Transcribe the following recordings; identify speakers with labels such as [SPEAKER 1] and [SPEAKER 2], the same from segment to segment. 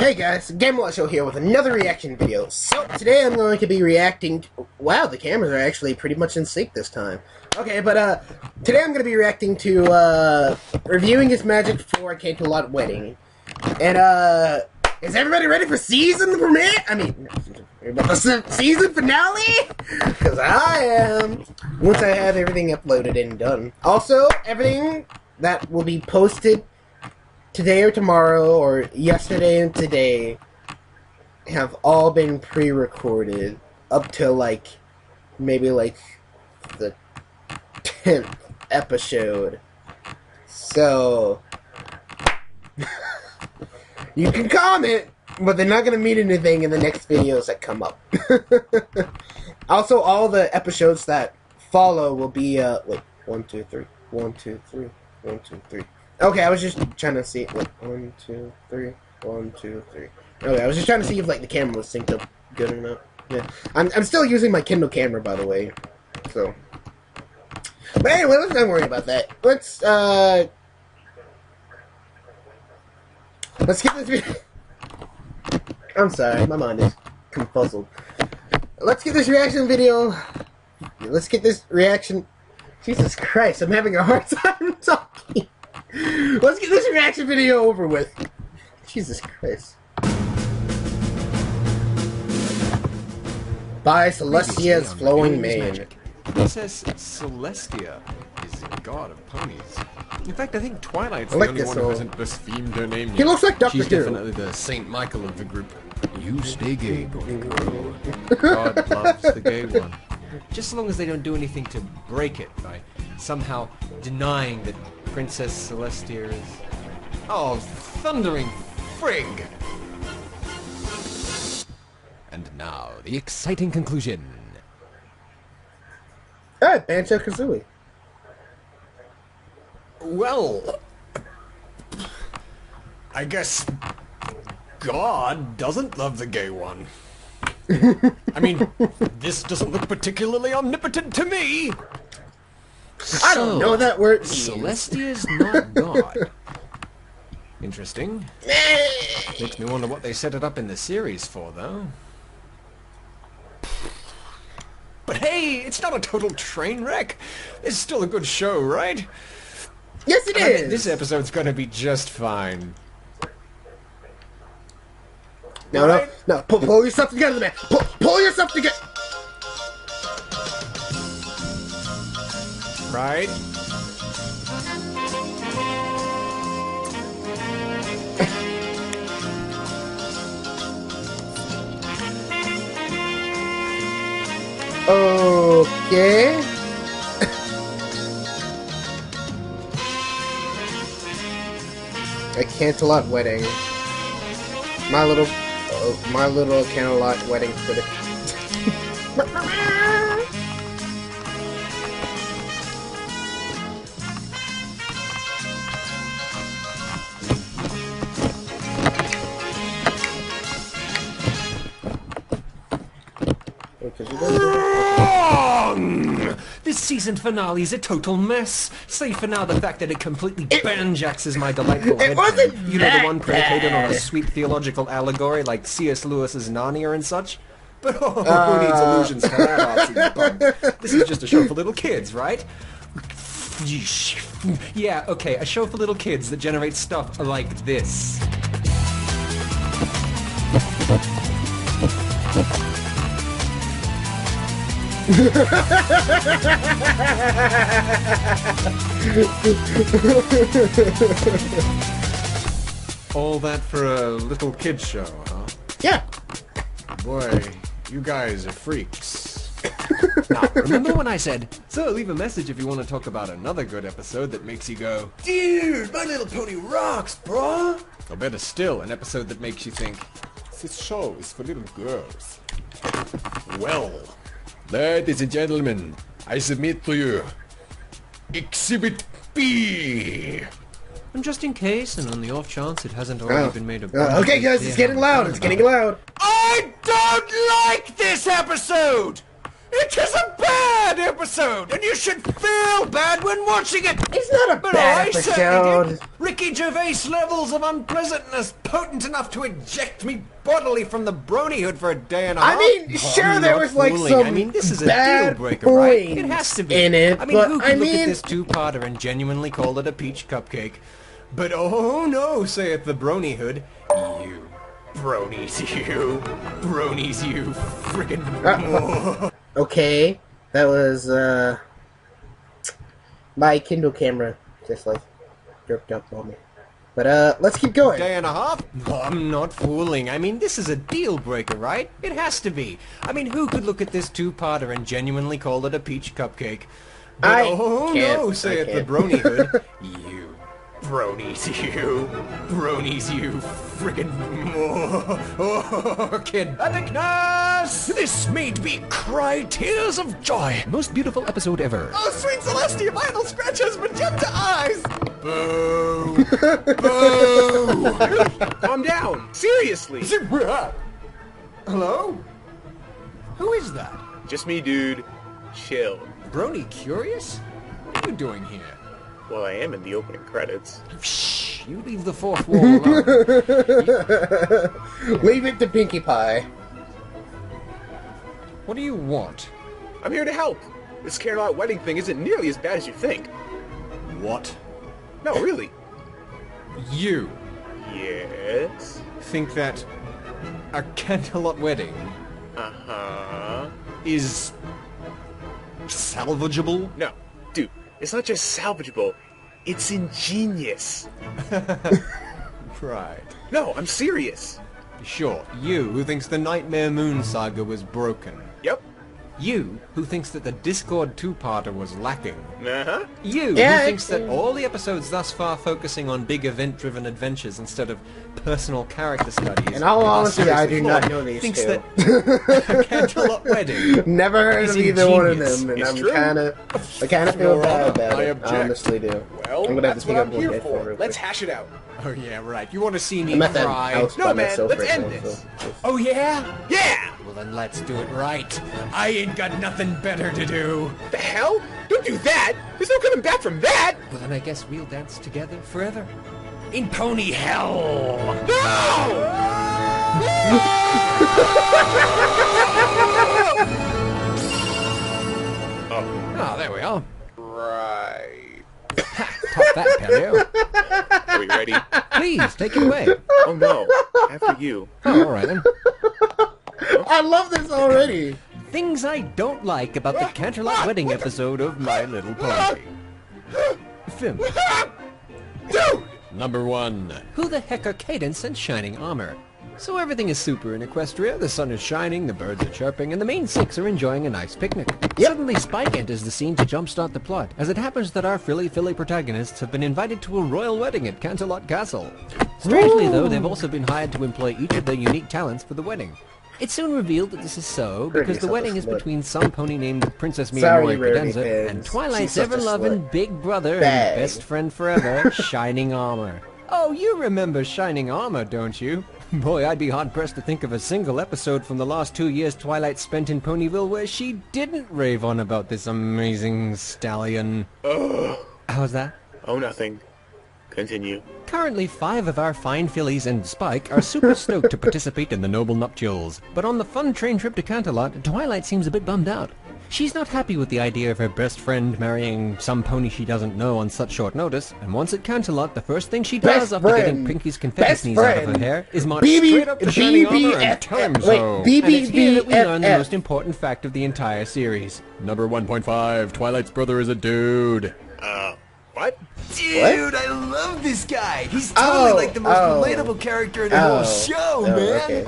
[SPEAKER 1] Hey guys, Gamel Show here with another reaction video. So today I'm going to be reacting to, wow, the cameras are actually pretty much in sync this time. Okay, but today I'm going to be reacting to reviewing his magic for Canterlot wedding. And is everybody ready for season premiere? I mean, season finale? Because I am. Once I have everything uploaded and done. Also, everything that will be posted today or tomorrow, or yesterday and today, have all been pre-recorded up till, like, maybe, like, the 10th episode. So, you can comment, but they're not going to mean anything in the next videos that come up. Also, all the episodes that follow will be, wait, 1, 2, 3, 1, 2, 3, 1, 2, 3. Okay, I was just trying to see, like, 1, 2, 3, 1, 2, 3. Okay, I was just trying to see if, like, the camera was synced up good enough. Yeah, I'm still using my Kindle camera, by the way. So, but anyway, let's not worry about that. Let's get this video. I'm sorry, my mind is confuzzled. Let's get this reaction video. Let's get this reaction. Jesus Christ, I'm having a hard time talking. Let's get this reaction video over with. Jesus Christ. By Celestia's Flowing Mane.
[SPEAKER 2] Princess Celestia is a god of ponies. In fact, I think Twilight's the only one who hasn't blasphemed her name yet.
[SPEAKER 1] He looks like Dr.
[SPEAKER 2] She's definitely the Saint Michael of the group. You stay gay, boy girl. God loves the gay one. Just so long as they don't do anything to break it by somehow denying that Princess Celestia is... Oh, thundering frig! And now, the exciting conclusion.
[SPEAKER 1] Alright, Banjo-Kazooie.
[SPEAKER 2] Well, I guess God doesn't love the gay one. I mean, this doesn't look particularly omnipotent to me.
[SPEAKER 1] I don't know that word means.
[SPEAKER 2] Celestia's not God. Interesting. Makes me wonder what they set it up in the series for, though. But hey, it's not a total train wreck. It's still a good show, right?
[SPEAKER 1] Yes, it is.
[SPEAKER 2] This episode's gonna be just fine.
[SPEAKER 1] No,
[SPEAKER 2] right?
[SPEAKER 1] no. Pull yourself together, man. Pull yourself together.
[SPEAKER 2] Right?
[SPEAKER 1] Okay. A Canterlot wedding. My little Canterlot wedding critic.
[SPEAKER 2] Wrong! This season finale is a total mess. Save for now the fact that it completely banjaxes my delightful head. You know, the one predicated on a sweet theological allegory like C.S. Lewis's Narnia and such? But who needs illusions for that artsy bum? This is just a show for little kids, right? Yeah, okay, a show for little kids that generates stuff like this. All that for a little kid's show, huh?
[SPEAKER 1] Yeah.
[SPEAKER 2] Boy, you guys are freaks. Now, remember when I said, so leave a message if you want to talk about another good episode that makes you go, dude, My Little Pony rocks, bro! Or better still, an episode that makes you think, this show is for little girls. Well, ladies and gentlemen, I submit to you Exhibit B. And just in case, and on the off chance it hasn't already been made
[SPEAKER 1] okay, guys, it's getting loud. It's getting loud.
[SPEAKER 2] I don't like this episode! It is a bad episode, and you should feel bad when watching it.
[SPEAKER 1] It's not a
[SPEAKER 2] But
[SPEAKER 1] bad
[SPEAKER 2] I certainly
[SPEAKER 1] episode.
[SPEAKER 2] did. Ricky Gervais levels of unpleasantness potent enough to eject me bodily from the bronyhood for a day and a half.
[SPEAKER 1] I mean, sure, there
[SPEAKER 2] not
[SPEAKER 1] was like
[SPEAKER 2] fooling.
[SPEAKER 1] some
[SPEAKER 2] I mean, this is a
[SPEAKER 1] bad
[SPEAKER 2] deal breaker, right? It
[SPEAKER 1] points
[SPEAKER 2] has to be.
[SPEAKER 1] in it,
[SPEAKER 2] I mean,
[SPEAKER 1] but
[SPEAKER 2] who could
[SPEAKER 1] I
[SPEAKER 2] look
[SPEAKER 1] mean-
[SPEAKER 2] at this two-parter and genuinely call it a peach cupcake? But oh no, saith the bronyhood, you bronies, you bronies, you friggin'.
[SPEAKER 1] Okay, that was my Kindle camera just like jerked up on me. But let's keep going.
[SPEAKER 2] Day and a half? I'm not fooling. I mean, this is a deal breaker, right? It has to be. I mean, who could look at this two-parter and genuinely call it a peach cupcake? But
[SPEAKER 1] I
[SPEAKER 2] oh
[SPEAKER 1] can't.
[SPEAKER 2] no,
[SPEAKER 1] I
[SPEAKER 2] saith the
[SPEAKER 1] can't.
[SPEAKER 2] bronyhood, you bronies, you bronies, you friggin' kid. Adiknas! This made me cry tears of joy.
[SPEAKER 3] Most beautiful episode ever.
[SPEAKER 2] Oh, sweet Celestia, my little scratch has magenta eyes! Boo! Boo!
[SPEAKER 4] Calm down. Seriously.
[SPEAKER 2] Hello? Who is that?
[SPEAKER 4] Just me, dude. Chill.
[SPEAKER 2] Brony Curious? What are you doing here?
[SPEAKER 4] Well, I am in the opening credits.
[SPEAKER 2] Shh, you leave the fourth wall alone.
[SPEAKER 1] Leave it to Pinkie Pie.
[SPEAKER 2] What do you want?
[SPEAKER 4] I'm here to help. This Canterlot wedding thing isn't nearly as bad as you think.
[SPEAKER 2] What?
[SPEAKER 4] No, really.
[SPEAKER 2] You
[SPEAKER 4] Yes.
[SPEAKER 2] think that a Canterlot wedding
[SPEAKER 4] Uh-huh.
[SPEAKER 2] is salvageable?
[SPEAKER 4] No, dude, it's not just salvageable. It's ingenious.
[SPEAKER 2] Right.
[SPEAKER 4] No, I'm serious.
[SPEAKER 2] Sure, you who thinks the Nightmare Moon saga was broken.
[SPEAKER 4] Yep.
[SPEAKER 2] You who thinks that the Discord two-parter was lacking.
[SPEAKER 4] Uh-huh.
[SPEAKER 2] You
[SPEAKER 1] Yeah,
[SPEAKER 2] who thinks that
[SPEAKER 1] it's-
[SPEAKER 2] all the episodes thus far focusing on big event-driven adventures instead of personal character studies.
[SPEAKER 1] In all
[SPEAKER 2] are
[SPEAKER 1] honesty, I
[SPEAKER 2] seriously
[SPEAKER 1] do not
[SPEAKER 2] flawed,
[SPEAKER 1] know these
[SPEAKER 2] thinks
[SPEAKER 1] two.
[SPEAKER 2] that a Canterlot wedding.
[SPEAKER 1] Never heard
[SPEAKER 2] He's
[SPEAKER 1] of either one of
[SPEAKER 2] ingenious.
[SPEAKER 1] them, and
[SPEAKER 4] It's
[SPEAKER 1] I'm
[SPEAKER 4] true.
[SPEAKER 1] kind of feel
[SPEAKER 2] Your
[SPEAKER 1] bad
[SPEAKER 2] Honor,
[SPEAKER 1] about
[SPEAKER 4] I
[SPEAKER 1] it.
[SPEAKER 4] object.
[SPEAKER 1] I honestly do.
[SPEAKER 4] Well,
[SPEAKER 1] I'm gonna have
[SPEAKER 4] that's
[SPEAKER 1] to pick
[SPEAKER 4] what
[SPEAKER 1] up
[SPEAKER 4] I'm
[SPEAKER 1] one
[SPEAKER 4] here
[SPEAKER 1] headphone
[SPEAKER 4] for.
[SPEAKER 1] real
[SPEAKER 4] Let's
[SPEAKER 1] quick.
[SPEAKER 4] hash it out.
[SPEAKER 2] Oh yeah, right. You want to see me
[SPEAKER 1] I'm at that
[SPEAKER 2] cry?
[SPEAKER 1] house
[SPEAKER 4] No,
[SPEAKER 1] by
[SPEAKER 4] man,
[SPEAKER 1] myself
[SPEAKER 4] let's
[SPEAKER 1] right
[SPEAKER 4] end
[SPEAKER 1] now,
[SPEAKER 4] this.
[SPEAKER 1] so-
[SPEAKER 2] Oh yeah?
[SPEAKER 4] Yeah!
[SPEAKER 2] Well then let's do it right. I ain't got nothing better to do.
[SPEAKER 4] The hell? Don't do that! There's no coming back from that!
[SPEAKER 2] Well then I guess we'll dance together forever. In pony hell! Oh, there we are.
[SPEAKER 4] Right.
[SPEAKER 2] Pop that, Pelio.
[SPEAKER 4] Are we ready?
[SPEAKER 2] Please, take it away.
[SPEAKER 4] Oh no. After you.
[SPEAKER 2] Oh, alright then.
[SPEAKER 1] I love this already.
[SPEAKER 2] Things I don't like about the Canterlot wedding episode of My Little Pony. Film.
[SPEAKER 4] Dude!
[SPEAKER 2] Number 1. Who the heck are Cadence and Shining Armor? So everything is super in Equestria, the sun is shining, the birds are chirping, and the main 6 are enjoying a nice picnic. Suddenly Spike enters the scene to jumpstart the plot, as it happens that our frilly protagonists have been invited to a royal wedding at Canterlot Castle. Strangely though, they've also been hired to employ each of their unique talents for the wedding. It's soon revealed that this is so because the
[SPEAKER 1] yourself a
[SPEAKER 2] wedding is
[SPEAKER 1] slut.
[SPEAKER 2] between some pony named Princess
[SPEAKER 1] Sorry,
[SPEAKER 2] Miyamori
[SPEAKER 1] Rarity
[SPEAKER 2] Cadenza
[SPEAKER 1] fans.
[SPEAKER 2] and
[SPEAKER 1] She's
[SPEAKER 2] Twilight's
[SPEAKER 1] such a
[SPEAKER 2] ever-loving
[SPEAKER 1] slut.
[SPEAKER 2] big brother
[SPEAKER 1] Bag.
[SPEAKER 2] and best friend forever, Shining Armor. Oh, you remember Shining Armor, don't you? Boy, I'd be hard-pressed to think of a single episode from the last 2 years Twilight spent in Ponyville where she didn't rave on about this amazing stallion.
[SPEAKER 4] Ugh.
[SPEAKER 2] How's that?
[SPEAKER 4] Oh, nothing. Continue.
[SPEAKER 2] Currently, 5 of our fine fillies and Spike are super stoked to participate in the noble nuptials. But on the fun train trip to Canterlot, Twilight seems a bit bummed out. She's not happy with the idea of her best friend marrying some pony she doesn't know on such short notice, and once at Canterlot, the first thing she does
[SPEAKER 1] Best
[SPEAKER 2] after getting
[SPEAKER 1] friend.
[SPEAKER 2] Pinky's confetti
[SPEAKER 1] Best
[SPEAKER 2] sneeze out of her
[SPEAKER 1] friend.
[SPEAKER 2] hair is march
[SPEAKER 1] BB
[SPEAKER 2] straight up to Shining Armor and
[SPEAKER 1] BBFF.
[SPEAKER 2] tell him
[SPEAKER 1] Wait,
[SPEAKER 2] so. And it's here that we learn the
[SPEAKER 1] BBBFF.
[SPEAKER 2] most important fact of the entire series. Number 1.5, Twilight's brother is a dude.
[SPEAKER 4] What?
[SPEAKER 2] Dude, I love this guy. He's
[SPEAKER 1] Oh,
[SPEAKER 2] totally like the most
[SPEAKER 1] oh.
[SPEAKER 2] relatable character in the whole show, man.
[SPEAKER 1] Okay.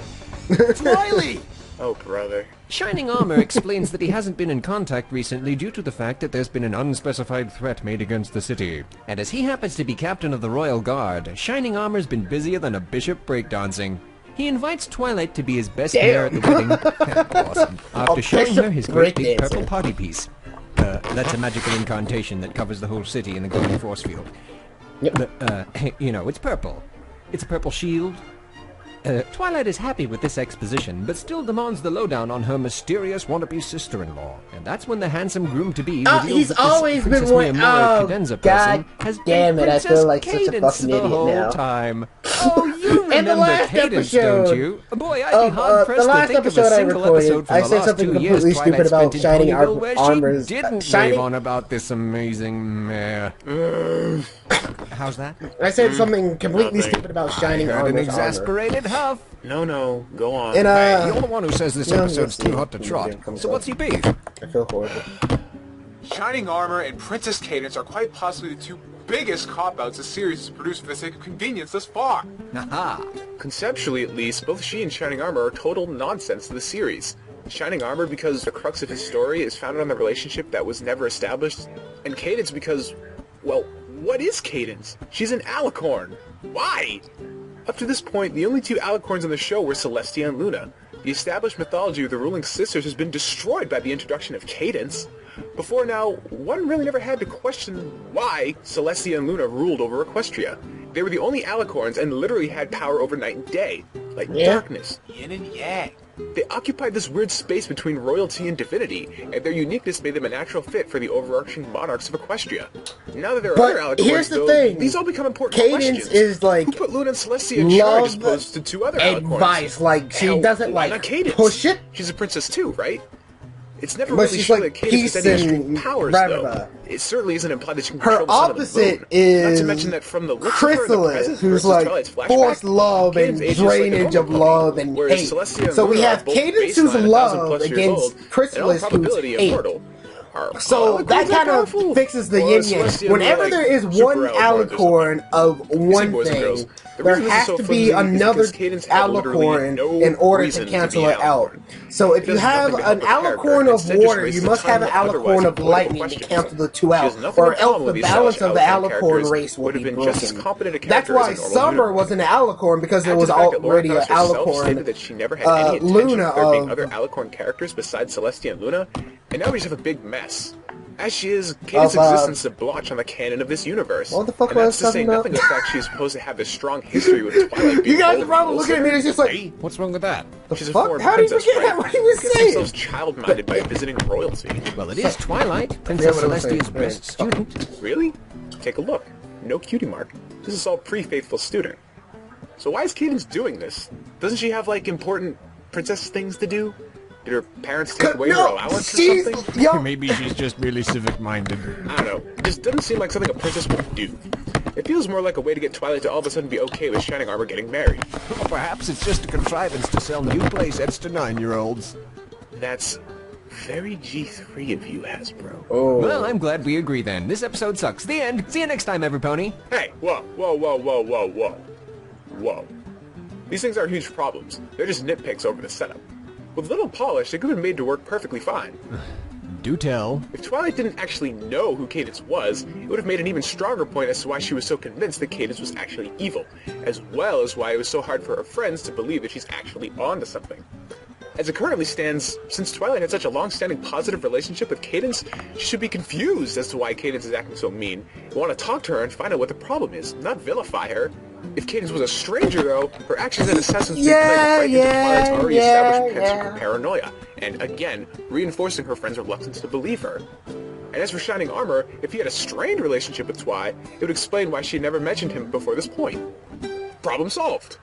[SPEAKER 2] It's Riley.
[SPEAKER 4] Oh, brother.
[SPEAKER 2] Shining Armor explains that he hasn't been in contact recently due to the fact that there's been an unspecified threat made against the city. And as he happens to be captain of the Royal Guard, Shining Armor's been busier than a bishop breakdancing. He invites Twilight to be his best pair at the wedding. Awesome. After showing her his great big
[SPEAKER 1] breakdancer.
[SPEAKER 2] purple party piece. That's a magical incantation that covers the whole city in the golden force field.
[SPEAKER 1] Yep.
[SPEAKER 2] You know, it's purple. It's a purple shield. Twilight is happy with this exposition, but still demands the lowdown on her mysterious wannabe sister-in-law. And that's when the handsome groom-to-be reveals
[SPEAKER 1] he's
[SPEAKER 2] that this
[SPEAKER 1] always been
[SPEAKER 2] Princess
[SPEAKER 1] one.
[SPEAKER 2] Miyamura
[SPEAKER 1] Oh,
[SPEAKER 2] Cadenza
[SPEAKER 1] God
[SPEAKER 2] person has
[SPEAKER 1] damn
[SPEAKER 2] been
[SPEAKER 1] it! I
[SPEAKER 2] Princess
[SPEAKER 1] feel like such a
[SPEAKER 2] Cadence
[SPEAKER 1] fucking
[SPEAKER 2] the
[SPEAKER 1] idiot
[SPEAKER 2] whole
[SPEAKER 1] now.
[SPEAKER 2] time. Oh, you
[SPEAKER 1] In the
[SPEAKER 2] remember
[SPEAKER 1] last
[SPEAKER 2] Cadence,
[SPEAKER 1] episode
[SPEAKER 2] don't you? Boy, I'd be hard-pressed
[SPEAKER 1] the
[SPEAKER 2] to
[SPEAKER 1] last
[SPEAKER 2] think of a
[SPEAKER 1] episode I
[SPEAKER 2] single
[SPEAKER 1] recorded,
[SPEAKER 2] episode from
[SPEAKER 1] I
[SPEAKER 2] the
[SPEAKER 1] said
[SPEAKER 2] last
[SPEAKER 1] something
[SPEAKER 2] 2 years
[SPEAKER 1] completely
[SPEAKER 2] Twilight
[SPEAKER 1] stupid about
[SPEAKER 2] spent in
[SPEAKER 1] shining
[SPEAKER 2] Ponyville, where
[SPEAKER 1] armors.
[SPEAKER 2] she didn't
[SPEAKER 1] Shining-
[SPEAKER 2] rave on about this amazing mare. How's that?
[SPEAKER 1] I said something completely
[SPEAKER 4] Nothing.
[SPEAKER 1] stupid about shining
[SPEAKER 2] I heard an
[SPEAKER 1] armors.
[SPEAKER 2] exasperated huff.
[SPEAKER 4] No, go on.
[SPEAKER 1] And
[SPEAKER 2] Hey, you're the one who says this
[SPEAKER 1] no,
[SPEAKER 2] episode's
[SPEAKER 1] listen,
[SPEAKER 2] too hot to trot. So what's your beef?
[SPEAKER 1] I feel horrible.
[SPEAKER 3] Shining Armor and Princess Cadence are quite possibly the two biggest cop-outs the series has produced for the sake of convenience thus far.
[SPEAKER 2] Aha!
[SPEAKER 4] Conceptually, at least, both she and Shining Armor are total nonsense to the series. Shining Armor because the crux of his story is founded on the relationship that was never established, and Cadence because, well, what is Cadence? She's an alicorn. Why? Up to this point, the only two alicorns on the show were Celestia and Luna. The established mythology of the ruling sisters has been destroyed by the introduction of Cadence. Before now, one really never had to question why Celestia and Luna ruled over Equestria. They were the only alicorns and literally had power over night and day, like darkness, yin and yang. They occupied this weird space between royalty and divinity, and their uniqueness made them a natural fit for the overarching monarchs of Equestria. Now that there are
[SPEAKER 1] But
[SPEAKER 4] other alicorns,
[SPEAKER 1] here's the
[SPEAKER 4] though,
[SPEAKER 1] thing.
[SPEAKER 4] these all become important
[SPEAKER 1] Cadence
[SPEAKER 4] questions.
[SPEAKER 1] is like
[SPEAKER 4] Who put Luna and Celestia in charge as
[SPEAKER 1] love
[SPEAKER 4] opposed to two other alicorns?
[SPEAKER 1] advice. Like she
[SPEAKER 4] Hell,
[SPEAKER 1] doesn't
[SPEAKER 4] why
[SPEAKER 1] like
[SPEAKER 4] not Cadence?
[SPEAKER 1] push it.
[SPEAKER 4] She's a princess too, right? It's never
[SPEAKER 1] But
[SPEAKER 4] really
[SPEAKER 1] she's
[SPEAKER 4] shown
[SPEAKER 1] like
[SPEAKER 4] that Cadence
[SPEAKER 1] peace
[SPEAKER 4] has any
[SPEAKER 1] and
[SPEAKER 4] extreme powers,
[SPEAKER 1] blah,
[SPEAKER 4] though.
[SPEAKER 1] blah, blah.
[SPEAKER 4] It certainly isn't implied that she can
[SPEAKER 1] Her
[SPEAKER 4] control the sun and the
[SPEAKER 1] opposite
[SPEAKER 4] moon.
[SPEAKER 1] is
[SPEAKER 4] Not to mention that from the looks of her in the
[SPEAKER 1] Chrysalis,
[SPEAKER 4] present
[SPEAKER 1] who's
[SPEAKER 4] versus
[SPEAKER 1] like
[SPEAKER 4] Twilight's flashback,
[SPEAKER 1] forced love and
[SPEAKER 4] Cadence ages like a
[SPEAKER 1] drainage
[SPEAKER 4] normal
[SPEAKER 1] of
[SPEAKER 4] pony,
[SPEAKER 1] love and
[SPEAKER 4] whereas
[SPEAKER 1] hate.
[SPEAKER 4] Celestia and
[SPEAKER 1] So we
[SPEAKER 4] Luna
[SPEAKER 1] have
[SPEAKER 4] are both
[SPEAKER 1] Cadence
[SPEAKER 4] baseline
[SPEAKER 1] who's
[SPEAKER 4] 1,000
[SPEAKER 1] love
[SPEAKER 4] plus years
[SPEAKER 1] against
[SPEAKER 4] old, and in all
[SPEAKER 1] Chrysalis who's
[SPEAKER 4] probability
[SPEAKER 1] hate.
[SPEAKER 4] immortal. Are
[SPEAKER 1] So
[SPEAKER 4] all
[SPEAKER 1] that
[SPEAKER 4] alicorns
[SPEAKER 1] kind of
[SPEAKER 4] powerful?
[SPEAKER 1] fixes the
[SPEAKER 4] Or
[SPEAKER 1] yin
[SPEAKER 4] is
[SPEAKER 1] yang.
[SPEAKER 4] Celestia and
[SPEAKER 1] Whenever
[SPEAKER 4] Luna,
[SPEAKER 1] there is
[SPEAKER 4] like,
[SPEAKER 1] one
[SPEAKER 4] super alicorns or
[SPEAKER 1] alicorn of one
[SPEAKER 4] boys and girls.
[SPEAKER 1] thing,
[SPEAKER 4] The
[SPEAKER 1] there
[SPEAKER 4] reason this is
[SPEAKER 1] has
[SPEAKER 4] so
[SPEAKER 1] to
[SPEAKER 4] flimsy
[SPEAKER 1] be
[SPEAKER 4] is
[SPEAKER 1] another
[SPEAKER 4] because Cadence had literally
[SPEAKER 1] alicorn
[SPEAKER 4] no
[SPEAKER 1] in order
[SPEAKER 4] reason
[SPEAKER 1] to
[SPEAKER 4] to
[SPEAKER 1] cancel
[SPEAKER 4] be
[SPEAKER 1] it out.
[SPEAKER 4] alicorn.
[SPEAKER 1] So if
[SPEAKER 4] It
[SPEAKER 1] you
[SPEAKER 4] does
[SPEAKER 1] have
[SPEAKER 4] nothing to
[SPEAKER 1] an
[SPEAKER 4] help the character,
[SPEAKER 1] alicorn
[SPEAKER 4] and
[SPEAKER 1] of
[SPEAKER 4] instead just
[SPEAKER 1] water,
[SPEAKER 4] wastes
[SPEAKER 1] you
[SPEAKER 4] the
[SPEAKER 1] must
[SPEAKER 4] time
[SPEAKER 1] have an
[SPEAKER 4] with otherwise
[SPEAKER 1] alicorn of
[SPEAKER 4] political
[SPEAKER 1] lightning to
[SPEAKER 4] questions.
[SPEAKER 1] cancel the two
[SPEAKER 4] She has
[SPEAKER 1] out,
[SPEAKER 4] nothing
[SPEAKER 1] or
[SPEAKER 4] in common
[SPEAKER 1] else
[SPEAKER 4] with
[SPEAKER 1] the
[SPEAKER 4] the
[SPEAKER 1] balance of the
[SPEAKER 4] established
[SPEAKER 1] alicorn
[SPEAKER 4] characters
[SPEAKER 1] race will
[SPEAKER 4] would have
[SPEAKER 1] be
[SPEAKER 4] been just as
[SPEAKER 1] broken.
[SPEAKER 4] competent a
[SPEAKER 1] That's
[SPEAKER 4] character
[SPEAKER 1] why
[SPEAKER 4] as a normal
[SPEAKER 1] Summer
[SPEAKER 4] unicorn.
[SPEAKER 1] was an alicorn, because there
[SPEAKER 4] Add
[SPEAKER 1] was
[SPEAKER 4] to the fact that Laura
[SPEAKER 1] already an
[SPEAKER 4] Cross herself stated
[SPEAKER 1] alicorn.
[SPEAKER 4] that she never had any intention
[SPEAKER 1] Luna
[SPEAKER 4] of there being
[SPEAKER 1] of-
[SPEAKER 4] other alicorn characters besides Celestia and Luna, and now we just have a big mess. As she is, Cadence's existence is a blotch on the canon of this universe.
[SPEAKER 1] What the fuck
[SPEAKER 4] and
[SPEAKER 1] was
[SPEAKER 4] that's to say
[SPEAKER 1] talking about?
[SPEAKER 4] nothing of the fact she is supposed to have this strong history with Twilight being
[SPEAKER 1] You guys are
[SPEAKER 4] bold
[SPEAKER 1] probably
[SPEAKER 4] and
[SPEAKER 1] looking at me and it's just like,
[SPEAKER 2] What's wrong with that?
[SPEAKER 1] the
[SPEAKER 4] She's a
[SPEAKER 1] fuck?
[SPEAKER 4] foreign
[SPEAKER 1] How did you
[SPEAKER 4] princess,
[SPEAKER 1] forget
[SPEAKER 4] right?
[SPEAKER 1] what he was
[SPEAKER 4] Gets
[SPEAKER 1] saying?
[SPEAKER 4] themselves child-minded by visiting royalty.
[SPEAKER 2] Well, it is Twilight,
[SPEAKER 1] forget
[SPEAKER 2] Princess
[SPEAKER 1] what I was saying.
[SPEAKER 2] Celestia's best student.
[SPEAKER 4] Really? Take a look. No cutie mark. This is all pre-faithful student. So why is Cadence doing this? Doesn't she have, like, important princess things to do? Did her parents take away her allowance or
[SPEAKER 1] she's
[SPEAKER 4] something?
[SPEAKER 1] young.
[SPEAKER 2] Maybe she's just really civic-minded.
[SPEAKER 4] I don't know. It just doesn't seem like something a princess would do. It feels more like a way to get Twilight to all of a sudden be okay with Shining Armor getting married.
[SPEAKER 2] Or perhaps it's just a contrivance to sell new playsets to 9-year-olds.
[SPEAKER 4] That's very G3 of you, Hasbro.
[SPEAKER 1] Oh.
[SPEAKER 2] Well, I'm glad we agree then. This episode sucks. The end. See you next time, everypony.
[SPEAKER 4] Hey, whoa. These things aren't huge problems. They're just nitpicks over the setup. With little polish, they could have been made to work perfectly fine.
[SPEAKER 2] Do tell.
[SPEAKER 4] If Twilight didn't actually know who Cadence was, it would have made an even stronger point as to why she was so convinced that Cadence was actually evil, as well as why it was so hard for her friends to believe that she's actually onto something. As it currently stands, since Twilight had such a long-standing positive relationship with Cadence, she should be confused as to why Cadence is acting so mean, and want to talk to her and find out what the problem is, not vilify her. If Cadence was a stranger, though, her actions and assessments would play right into Twilight's already established penchant for paranoia, and again, reinforcing her friend's reluctance to believe her. And as for Shining Armor, if he had a strained relationship with Twi, it would explain why she had never mentioned him before this point. Problem solved.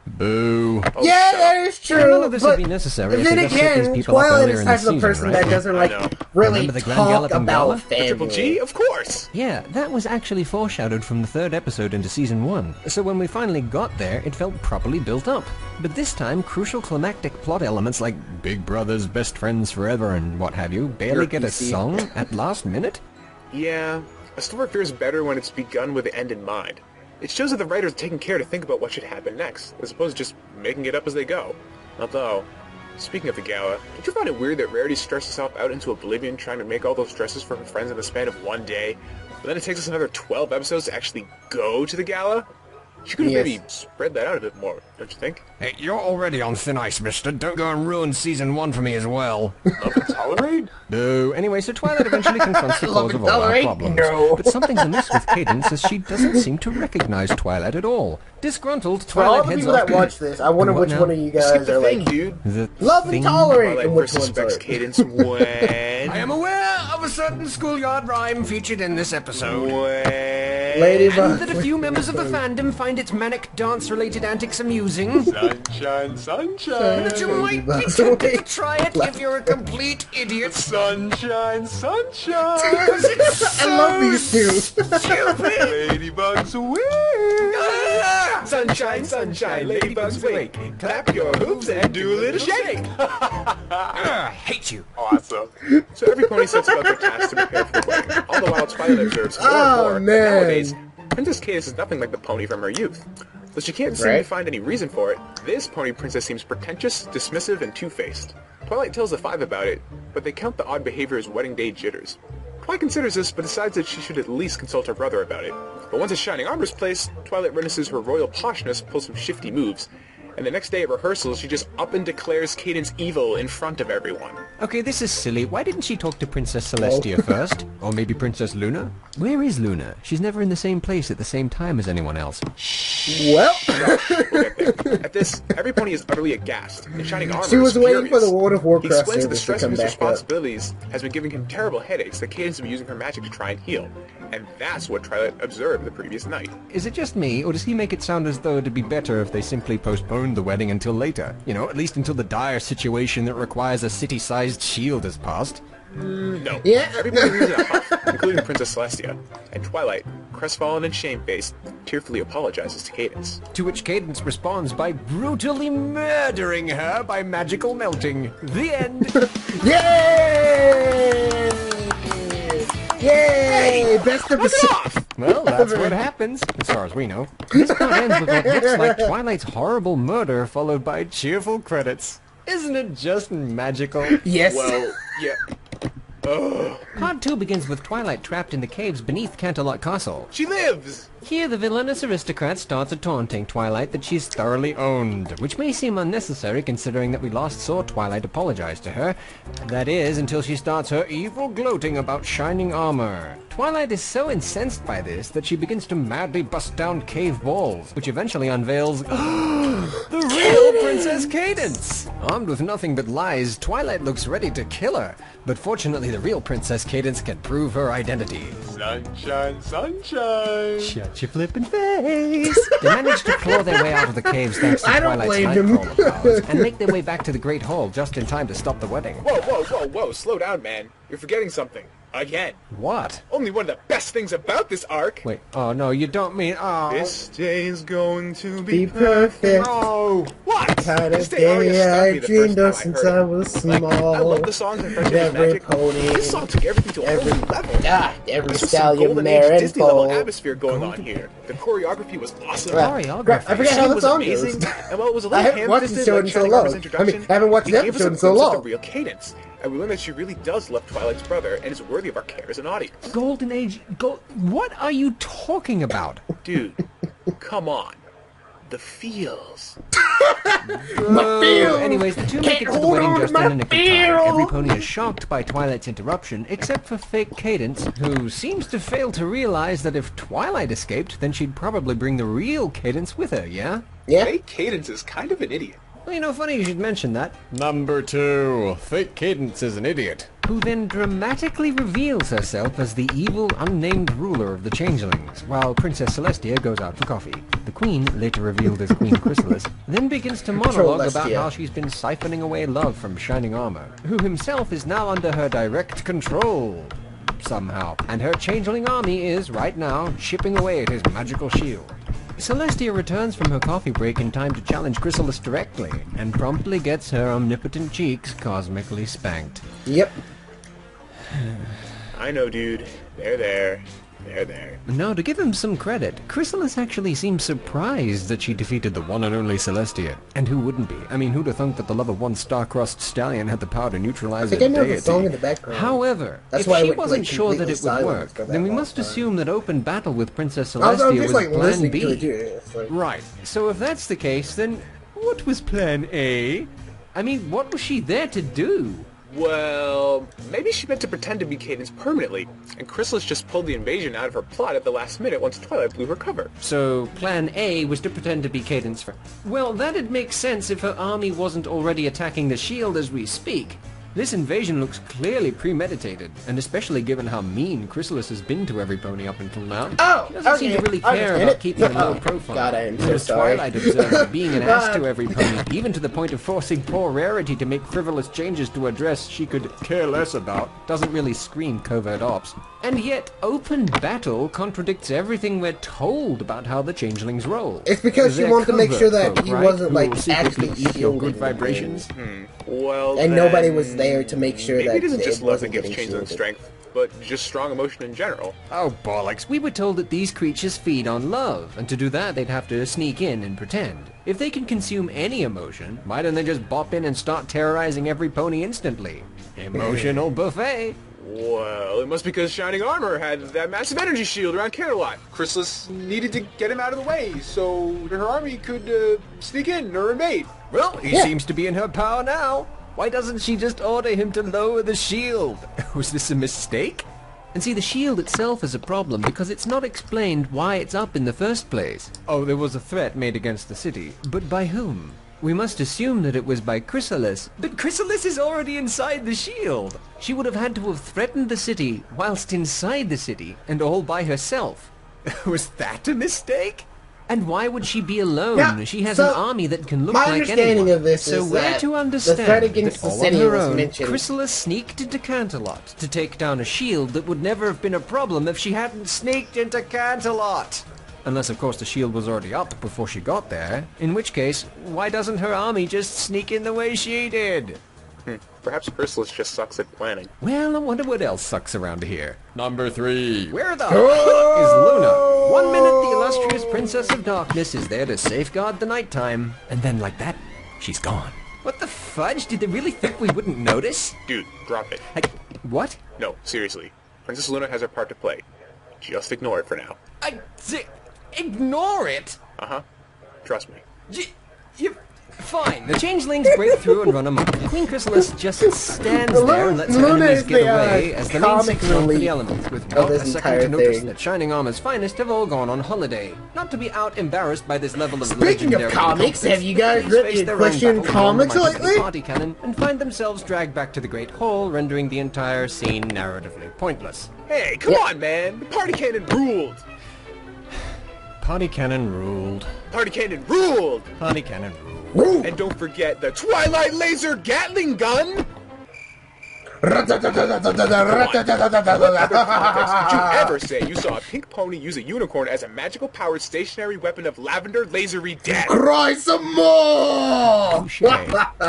[SPEAKER 2] Boo.
[SPEAKER 4] Oh,
[SPEAKER 1] Yeah,
[SPEAKER 4] shut
[SPEAKER 1] that
[SPEAKER 4] up.
[SPEAKER 1] is true.
[SPEAKER 2] None of this would
[SPEAKER 1] but
[SPEAKER 2] be necessary if
[SPEAKER 1] then
[SPEAKER 2] they just set these
[SPEAKER 1] again,
[SPEAKER 2] people up
[SPEAKER 1] Twilight
[SPEAKER 2] earlier
[SPEAKER 1] is
[SPEAKER 2] in
[SPEAKER 1] the
[SPEAKER 2] the
[SPEAKER 1] type of
[SPEAKER 2] season,
[SPEAKER 1] person
[SPEAKER 2] right?
[SPEAKER 1] that doesn't
[SPEAKER 4] I
[SPEAKER 1] like
[SPEAKER 4] know.
[SPEAKER 1] really
[SPEAKER 2] Remember the Grand
[SPEAKER 1] talk
[SPEAKER 2] Galloping
[SPEAKER 1] about
[SPEAKER 2] Gala?
[SPEAKER 4] The
[SPEAKER 1] family.
[SPEAKER 4] Triple G? Of course!
[SPEAKER 2] Yeah, that was actually foreshadowed from the 3rd episode into Season 1, so when we finally got there, it felt properly built up. But this time, crucial climactic plot elements like Big Brothers, Best Friends Forever, and what have you, barely get a
[SPEAKER 1] PC.
[SPEAKER 2] song at last minute?
[SPEAKER 4] Yeah, a story fares better when it's begun with the end in mind. It shows that the writers are taking care to think about what should happen next, as opposed to just making it up as they go. Although, speaking of the gala, did you find it weird that Rarity stressed herself out into oblivion trying to make all those dresses for her friends in the span of one day, but then it takes us another 12 episodes to actually go to the gala? She could have
[SPEAKER 1] Yes.
[SPEAKER 4] maybe spread that out a bit more, don't you think?
[SPEAKER 2] Hey, you're already on thin ice, mister. Don't go and ruin season 1 for me as well.
[SPEAKER 3] Love and tolerate?
[SPEAKER 2] No. Anyway, so Twilight eventually confronts the
[SPEAKER 1] Love
[SPEAKER 2] cause
[SPEAKER 1] and
[SPEAKER 2] of all our
[SPEAKER 1] tolerate?
[SPEAKER 2] problems.
[SPEAKER 1] No.
[SPEAKER 2] But something's amiss with Cadence, as she doesn't seem to recognize Twilight at all. Disgruntled,
[SPEAKER 1] For all
[SPEAKER 2] Twilight
[SPEAKER 1] the
[SPEAKER 2] heads
[SPEAKER 1] people
[SPEAKER 2] off
[SPEAKER 1] that watch this, I wonder
[SPEAKER 2] What
[SPEAKER 1] which
[SPEAKER 2] now?
[SPEAKER 1] one of you
[SPEAKER 4] Skip
[SPEAKER 1] guys
[SPEAKER 4] the
[SPEAKER 1] are
[SPEAKER 4] thing,
[SPEAKER 1] like,
[SPEAKER 4] dude.
[SPEAKER 2] the
[SPEAKER 1] love and
[SPEAKER 2] thing-
[SPEAKER 1] tolerate,
[SPEAKER 4] Twilight
[SPEAKER 1] and which
[SPEAKER 4] first
[SPEAKER 1] ones
[SPEAKER 4] suspects
[SPEAKER 1] aren't.
[SPEAKER 4] Cadence when...
[SPEAKER 2] I am aware of a certain schoolyard rhyme featured in this episode.
[SPEAKER 1] Ladybug.
[SPEAKER 2] And that a few members of the fandom find its manic dance-related antics amusing.
[SPEAKER 3] Sunshine, sunshine.
[SPEAKER 2] That you might be
[SPEAKER 1] Ladybugs
[SPEAKER 2] tempted
[SPEAKER 1] away.
[SPEAKER 2] to try it if you're a complete idiot.
[SPEAKER 3] Sunshine, sunshine.
[SPEAKER 1] I love these two.
[SPEAKER 3] Ladybugs away.
[SPEAKER 4] Sunshine, sunshine, ladybugs wake. Clap your hooves and do a little shake.
[SPEAKER 2] I hate you.
[SPEAKER 3] Awesome.
[SPEAKER 4] So every pony sets about their task to prepare for the wedding. All the while, Twilight observes more
[SPEAKER 1] Oh,
[SPEAKER 4] and more that
[SPEAKER 1] man.
[SPEAKER 4] nowadays, Princess Cadence is nothing like the pony from her youth. Though she can't seem to
[SPEAKER 1] Right.
[SPEAKER 4] find any reason for it, this pony princess seems pretentious, dismissive, and two-faced. Twilight tells the Five about it, but they count the odd behavior as wedding day jitters. Twilight considers this, but decides that she should at least consult her brother about it. But once his shining armor's placed, Twilight witnesses her royal poshness pull some shifty moves, and the next day at rehearsals, she just up and declares Cadence evil in front of everyone.
[SPEAKER 2] Okay, this is silly. Why didn't she talk to Princess Celestia first? Or maybe Princess Luna? Where is Luna? She's never in the same place at the same time as anyone else.
[SPEAKER 1] Well,
[SPEAKER 4] We'll get there. At this, every pony is utterly aghast, and Shining Armor
[SPEAKER 1] she was
[SPEAKER 4] is
[SPEAKER 1] waiting for
[SPEAKER 4] furious.
[SPEAKER 1] the World of
[SPEAKER 4] He
[SPEAKER 1] Warcraft
[SPEAKER 4] explains that the
[SPEAKER 1] service to
[SPEAKER 4] stress
[SPEAKER 1] come
[SPEAKER 4] of his
[SPEAKER 1] back up.
[SPEAKER 4] responsibilities has been giving him terrible headaches that Cadence has been using her magic to try and heal. And that's what Twilight observed the previous night.
[SPEAKER 2] Is it just me, or does he make it sound as though it'd be better if they simply postponed the wedding until later? You know, at least until the dire situation that requires a city-sized shield has passed.
[SPEAKER 4] No.
[SPEAKER 1] Yeah.
[SPEAKER 4] Everybody leaves in a huff, including Princess Celestia. And Twilight, crestfallen and shamefaced, tearfully apologizes to Cadence.
[SPEAKER 2] To which Cadence responds by brutally murdering her by magical melting. The end.
[SPEAKER 1] Yay! Yay! Best episode.
[SPEAKER 2] Well, that's what happens, as far as we know. This part ends with what looks like Twilight's horrible murder, followed by cheerful credits. Isn't it just magical?
[SPEAKER 1] Yes.
[SPEAKER 4] Well, yeah.
[SPEAKER 2] Part 2 begins with Twilight trapped in the caves beneath Canterlot Castle.
[SPEAKER 4] She lives!
[SPEAKER 2] Here, the villainous aristocrat starts taunting Twilight that she's thoroughly owned, which may seem unnecessary considering that we last saw Twilight apologize to her. That is, until she starts her evil gloating about shining armor. Twilight is so incensed by this that she begins to madly bust down cave walls, which eventually unveils the real Princess Cadence! Armed with nothing but lies, Twilight looks ready to kill her, but fortunately the real Princess Cadence can prove her identity.
[SPEAKER 3] Sunshine, sunshine.
[SPEAKER 2] Shut your flippin' face! They manage to claw their way out of the caves thanks to
[SPEAKER 1] I don't
[SPEAKER 2] Twilight's
[SPEAKER 1] blame him.
[SPEAKER 2] nightcrawler powers, and make their way back to the Great Hall just in time to stop the wedding.
[SPEAKER 4] Whoa, whoa, whoa, whoa, slow down, man. You're forgetting something. Again.
[SPEAKER 2] What?
[SPEAKER 4] Only one of the best things about this arc.
[SPEAKER 2] Wait, oh no, you don't mean, oh.
[SPEAKER 4] This day's going to
[SPEAKER 1] Be perfect.
[SPEAKER 2] Oh!
[SPEAKER 4] What?
[SPEAKER 1] Kind
[SPEAKER 4] This
[SPEAKER 1] of
[SPEAKER 4] day already
[SPEAKER 1] day
[SPEAKER 4] stunned
[SPEAKER 1] I
[SPEAKER 4] me the
[SPEAKER 1] dreamed of
[SPEAKER 4] first time
[SPEAKER 1] since
[SPEAKER 4] heard
[SPEAKER 1] I
[SPEAKER 4] it.
[SPEAKER 1] was
[SPEAKER 4] Like,
[SPEAKER 1] small.
[SPEAKER 4] I love the songs and Friendship is
[SPEAKER 1] Every
[SPEAKER 4] Magic.
[SPEAKER 1] pony.
[SPEAKER 4] This song took everything to a whole new level.
[SPEAKER 1] Every
[SPEAKER 4] There's some
[SPEAKER 1] stallion,
[SPEAKER 4] golden
[SPEAKER 1] mare,
[SPEAKER 4] age
[SPEAKER 1] and
[SPEAKER 4] Disney level
[SPEAKER 1] foal.
[SPEAKER 4] atmosphere going on here. The choreography was awesome.
[SPEAKER 2] Choreography.
[SPEAKER 1] I forget
[SPEAKER 4] The
[SPEAKER 1] how
[SPEAKER 4] scene
[SPEAKER 1] the
[SPEAKER 4] was
[SPEAKER 1] song
[SPEAKER 4] amazing.
[SPEAKER 1] goes.
[SPEAKER 4] And while it was a
[SPEAKER 1] I
[SPEAKER 4] little
[SPEAKER 1] haven't watched the
[SPEAKER 4] ham-fisted
[SPEAKER 1] show
[SPEAKER 4] like
[SPEAKER 1] in so
[SPEAKER 4] Shining
[SPEAKER 1] long.
[SPEAKER 4] Armor's
[SPEAKER 1] I
[SPEAKER 4] introduction,
[SPEAKER 1] haven't watched
[SPEAKER 4] it
[SPEAKER 1] the
[SPEAKER 4] gave us
[SPEAKER 1] episode
[SPEAKER 4] a
[SPEAKER 1] in so
[SPEAKER 4] glimpse of
[SPEAKER 1] long.
[SPEAKER 4] the real Cadence. And we learned that she really does love Twilight's brother and is worthy of our care as an audience.
[SPEAKER 2] Golden Age, what are you talking about?
[SPEAKER 4] Dude, come on. The feels.
[SPEAKER 2] Anyways, the two make it to the
[SPEAKER 1] hold
[SPEAKER 2] wedding
[SPEAKER 1] on
[SPEAKER 2] just
[SPEAKER 1] to
[SPEAKER 2] in
[SPEAKER 1] my
[SPEAKER 2] a nick of time.
[SPEAKER 1] feel.
[SPEAKER 2] Every pony is shocked by Twilight's interruption, except for fake Cadence, who seems to fail to realize that if Twilight escaped, then she'd probably bring the real Cadence with her, yeah?
[SPEAKER 1] Yeah.
[SPEAKER 3] Fake Cadence is kind of an idiot.
[SPEAKER 2] Well, you know, funny you should mention that.
[SPEAKER 5] Number 2. Fake Cadence is an idiot.
[SPEAKER 2] Who then dramatically reveals herself as the evil, unnamed ruler of the Changelings, while Princess Celestia goes out for coffee. The Queen, later revealed as Queen Chrysalis, then begins to monologue about
[SPEAKER 1] Trolestia.
[SPEAKER 2] how she's been siphoning away love from Shining Armor, who himself is now under her direct control, somehow, and her Changeling army is, right now, chipping away at his magical shield. Celestia returns from her coffee break in time to challenge Chrysalis directly, and promptly gets her omnipotent cheeks cosmically spanked.
[SPEAKER 1] Yep.
[SPEAKER 4] I know, dude. They're there. There.
[SPEAKER 2] Now, to give him some credit, Chrysalis actually seems surprised that she defeated the one and only Celestia. And who wouldn't be? I mean, who'd have thunk that the love of one star-crossed stallion had the power to neutralize
[SPEAKER 1] I think I
[SPEAKER 2] a
[SPEAKER 1] know
[SPEAKER 2] deity?
[SPEAKER 1] the song in the background.
[SPEAKER 2] However,
[SPEAKER 1] That's
[SPEAKER 2] if
[SPEAKER 1] why I
[SPEAKER 2] she
[SPEAKER 1] went,
[SPEAKER 2] wasn't
[SPEAKER 1] like,
[SPEAKER 2] sure that
[SPEAKER 1] completely
[SPEAKER 2] it would
[SPEAKER 1] silent
[SPEAKER 2] work,
[SPEAKER 1] for that
[SPEAKER 2] then we
[SPEAKER 1] long
[SPEAKER 2] must
[SPEAKER 1] time.
[SPEAKER 2] assume that open battle with Princess
[SPEAKER 1] I was
[SPEAKER 2] Celestia
[SPEAKER 1] just
[SPEAKER 2] was
[SPEAKER 1] like
[SPEAKER 2] Plan
[SPEAKER 1] listening to
[SPEAKER 2] B.
[SPEAKER 1] it too. It's like,
[SPEAKER 2] Right. So if that's the case, then what was Plan A? I mean, what was she there to do?
[SPEAKER 4] Well, maybe she meant to pretend to be Cadence permanently, and Chrysalis just pulled the invasion out of her plot at the last minute once Twilight blew her cover.
[SPEAKER 2] So, Plan A was to pretend to be Cadence for... Well, that'd make sense if her army wasn't already attacking the shield as we speak. This invasion looks clearly premeditated, and especially given how mean Chrysalis has been to every pony up until now.
[SPEAKER 1] Oh,
[SPEAKER 2] She doesn't seem to
[SPEAKER 1] okay,
[SPEAKER 2] really
[SPEAKER 1] I
[SPEAKER 2] care
[SPEAKER 1] understand
[SPEAKER 2] about
[SPEAKER 1] it.
[SPEAKER 2] keeping a low
[SPEAKER 1] Oh,
[SPEAKER 2] profile.
[SPEAKER 1] God, I am so
[SPEAKER 2] Whereas
[SPEAKER 1] sorry.
[SPEAKER 2] Twilight observes her being an ass to every pony, even to the point of forcing poor Rarity to make frivolous changes to a dress she could care less about. Doesn't really scream covert ops. And yet, open battle contradicts everything we're told about how the changelings roll.
[SPEAKER 1] It's because she
[SPEAKER 2] They're
[SPEAKER 1] wanted to make sure
[SPEAKER 2] covert
[SPEAKER 1] that
[SPEAKER 2] folk,
[SPEAKER 1] he
[SPEAKER 2] right?
[SPEAKER 1] wasn't,
[SPEAKER 2] Who
[SPEAKER 1] like,
[SPEAKER 2] will secretly
[SPEAKER 1] actually
[SPEAKER 2] eat your good
[SPEAKER 1] shielding
[SPEAKER 2] vibrations.
[SPEAKER 4] Well,
[SPEAKER 1] And
[SPEAKER 4] then,
[SPEAKER 1] nobody was there to make sure
[SPEAKER 4] maybe
[SPEAKER 1] that
[SPEAKER 4] he doesn't
[SPEAKER 1] it
[SPEAKER 4] just love that
[SPEAKER 1] wasn't
[SPEAKER 4] gives
[SPEAKER 1] getting
[SPEAKER 4] changeling
[SPEAKER 1] shielded.
[SPEAKER 4] strength, but just strong emotion in general.
[SPEAKER 2] Oh, bollocks. We were told that these creatures feed on love, and to do that they'd have to sneak in and pretend. If they can consume any emotion, why don't they just bop in and start terrorizing every pony instantly? Emotional buffet.
[SPEAKER 3] Well, it must be because Shining Armor had that massive energy shield around Canterlot. Chrysalis needed to get him out of the way so her army could sneak in or invade.
[SPEAKER 2] Well, he seems to be in her power now. Why doesn't she just order him to lower the shield? Was this a mistake? And see, the shield itself is a problem because it's not explained why it's up in the first place. Oh, there was a threat made against the city. But by whom? We must assume that it was by Chrysalis. But Chrysalis is already inside the shield. She would have had to have threatened the city whilst inside the city, and all by herself. Was that a mistake? And why would she be alone?
[SPEAKER 1] Yeah,
[SPEAKER 2] She has
[SPEAKER 1] so
[SPEAKER 2] an army that can look
[SPEAKER 1] my
[SPEAKER 2] like
[SPEAKER 1] understanding
[SPEAKER 2] anyone.
[SPEAKER 1] of this
[SPEAKER 2] so
[SPEAKER 1] is
[SPEAKER 2] we're
[SPEAKER 1] that
[SPEAKER 2] to
[SPEAKER 1] the
[SPEAKER 2] understand
[SPEAKER 1] threat against
[SPEAKER 2] that
[SPEAKER 1] the
[SPEAKER 2] all
[SPEAKER 1] city
[SPEAKER 2] on her
[SPEAKER 1] was
[SPEAKER 2] own,
[SPEAKER 1] mentioned.
[SPEAKER 2] Chrysalis sneaked into Canterlot to take down a shield that would never have been a problem if she hadn't sneaked into Canterlot. Unless, of course, the shield was already up before she got there. In which case, why doesn't her army just sneak in the way she did?
[SPEAKER 4] Perhaps Chrysalis just sucks at planning.
[SPEAKER 2] Well, I wonder what else sucks around here.
[SPEAKER 5] Number 3.
[SPEAKER 2] Where the fuck is Luna? 1 minute, the illustrious Princess of Darkness is there to safeguard the nighttime, and then like that, she's gone. What the fudge? Did they really think we wouldn't notice?
[SPEAKER 4] Dude, drop it.
[SPEAKER 2] What?
[SPEAKER 4] No, seriously. Princess Luna has her part to play. Just ignore it for now.
[SPEAKER 2] Ignore it?
[SPEAKER 4] Uh-huh. Trust me.
[SPEAKER 2] Fine. The changelings break through and run amok. Queen Chrysalis just stands there and lets her
[SPEAKER 1] Luna
[SPEAKER 2] enemies
[SPEAKER 1] is
[SPEAKER 2] get
[SPEAKER 1] the,
[SPEAKER 2] away as the main
[SPEAKER 1] comic
[SPEAKER 2] signal for the
[SPEAKER 1] relief
[SPEAKER 2] elements, with
[SPEAKER 1] of
[SPEAKER 2] not
[SPEAKER 1] this
[SPEAKER 2] a second
[SPEAKER 1] entire
[SPEAKER 2] to notice
[SPEAKER 1] thing.
[SPEAKER 2] that Shining Armor's finest have all gone on holiday. Not to be out embarrassed by this level of
[SPEAKER 1] Speaking of
[SPEAKER 2] legendary
[SPEAKER 1] comics, have you guys
[SPEAKER 2] please
[SPEAKER 1] read
[SPEAKER 2] face
[SPEAKER 1] the
[SPEAKER 2] their own
[SPEAKER 1] Question
[SPEAKER 2] battle
[SPEAKER 1] comics
[SPEAKER 2] beyond the might of the
[SPEAKER 1] lately?
[SPEAKER 2] party cannon and find themselves dragged back to the Great Hall, rendering the entire scene narratively pointless.
[SPEAKER 4] Hey, come on, man! The party cannon ruled!
[SPEAKER 5] Party cannon ruled.
[SPEAKER 4] Party cannon ruled!
[SPEAKER 5] Party cannon ruled.
[SPEAKER 4] And don't forget the Twilight Laser Gatling Gun! Did you ever say you saw a pink pony use a unicorn as a magical powered stationary weapon of lavender lasery death?
[SPEAKER 1] Cry some more!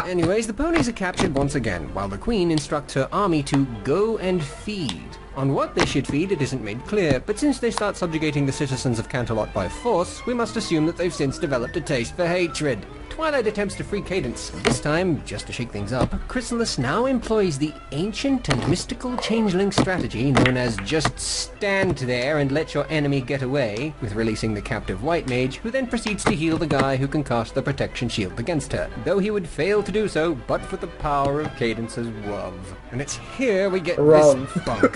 [SPEAKER 2] Anyways, the ponies are captured once again, while the Queen instructs her army to go and feed. On what they should feed, it isn't made clear, but since they start subjugating the citizens of Canterlot by force, we must assume that they've since developed a taste for hatred. Twilight attempts to free Cadence. This time, just to shake things up, Chrysalis now employs the ancient and mystical changeling strategy known as just stand there and let your enemy get away, with releasing the captive white mage, who then proceeds to heal the guy who can cast the protection shield against her, though he would fail to do so but for the power of Cadence's love. And it's here we get
[SPEAKER 1] Love.
[SPEAKER 2] this bunk.